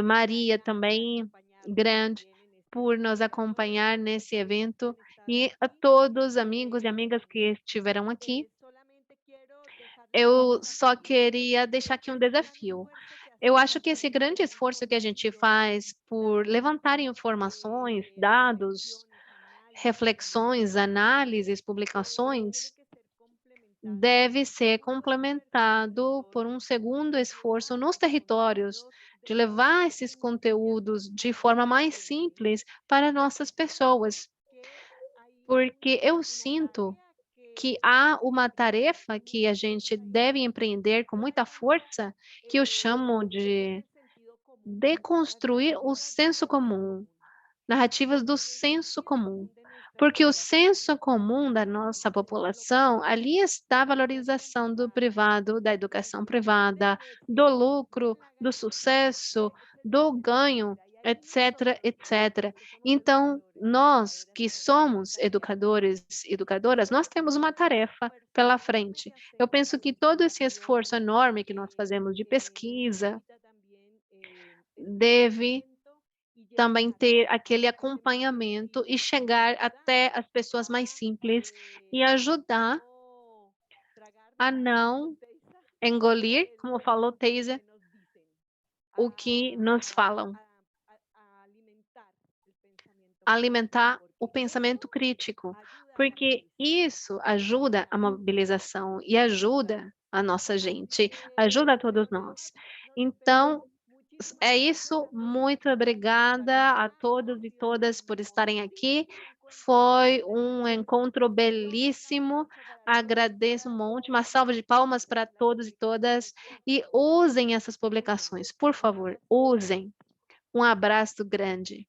Maria também, grande, por nos acompanhar nesse evento. E a todos, amigos e amigas que estiveram aqui. Eu só queria deixar aqui um desafio. Eu acho que esse grande esforço que a gente faz por levantar informações, dados, reflexões, análises, publicações, deve ser complementado por um segundo esforço nos territórios, de levar esses conteúdos de forma mais simples para nossas pessoas. porque eu sinto que há uma tarefa que a gente deve empreender com muita força, que eu chamo de deconstruir o senso comum, narrativas do senso comum. Porque o senso comum da nossa população, ali está a valorização do privado, da educação privada, do lucro, do sucesso, do ganho, etc, etc. Então, nós que somos educadores e educadoras, nós temos uma tarefa pela frente. Eu penso que todo esse esforço enorme que nós fazemos de pesquisa deve também ter aquele acompanhamento e chegar até as pessoas mais simples e ajudar a não engolir, como falou Teisa, o que nos falam. Alimentar o pensamento crítico, porque isso ajuda a mobilização e ajuda a nossa gente, ajuda a todos nós. Então, é isso. Muito obrigada a todos e todas por estarem aqui. Foi um encontro belíssimo. Agradeço um monte. Uma salva de palmas para todos e todas. E usem essas publicações, por favor, usem. Um abraço grande.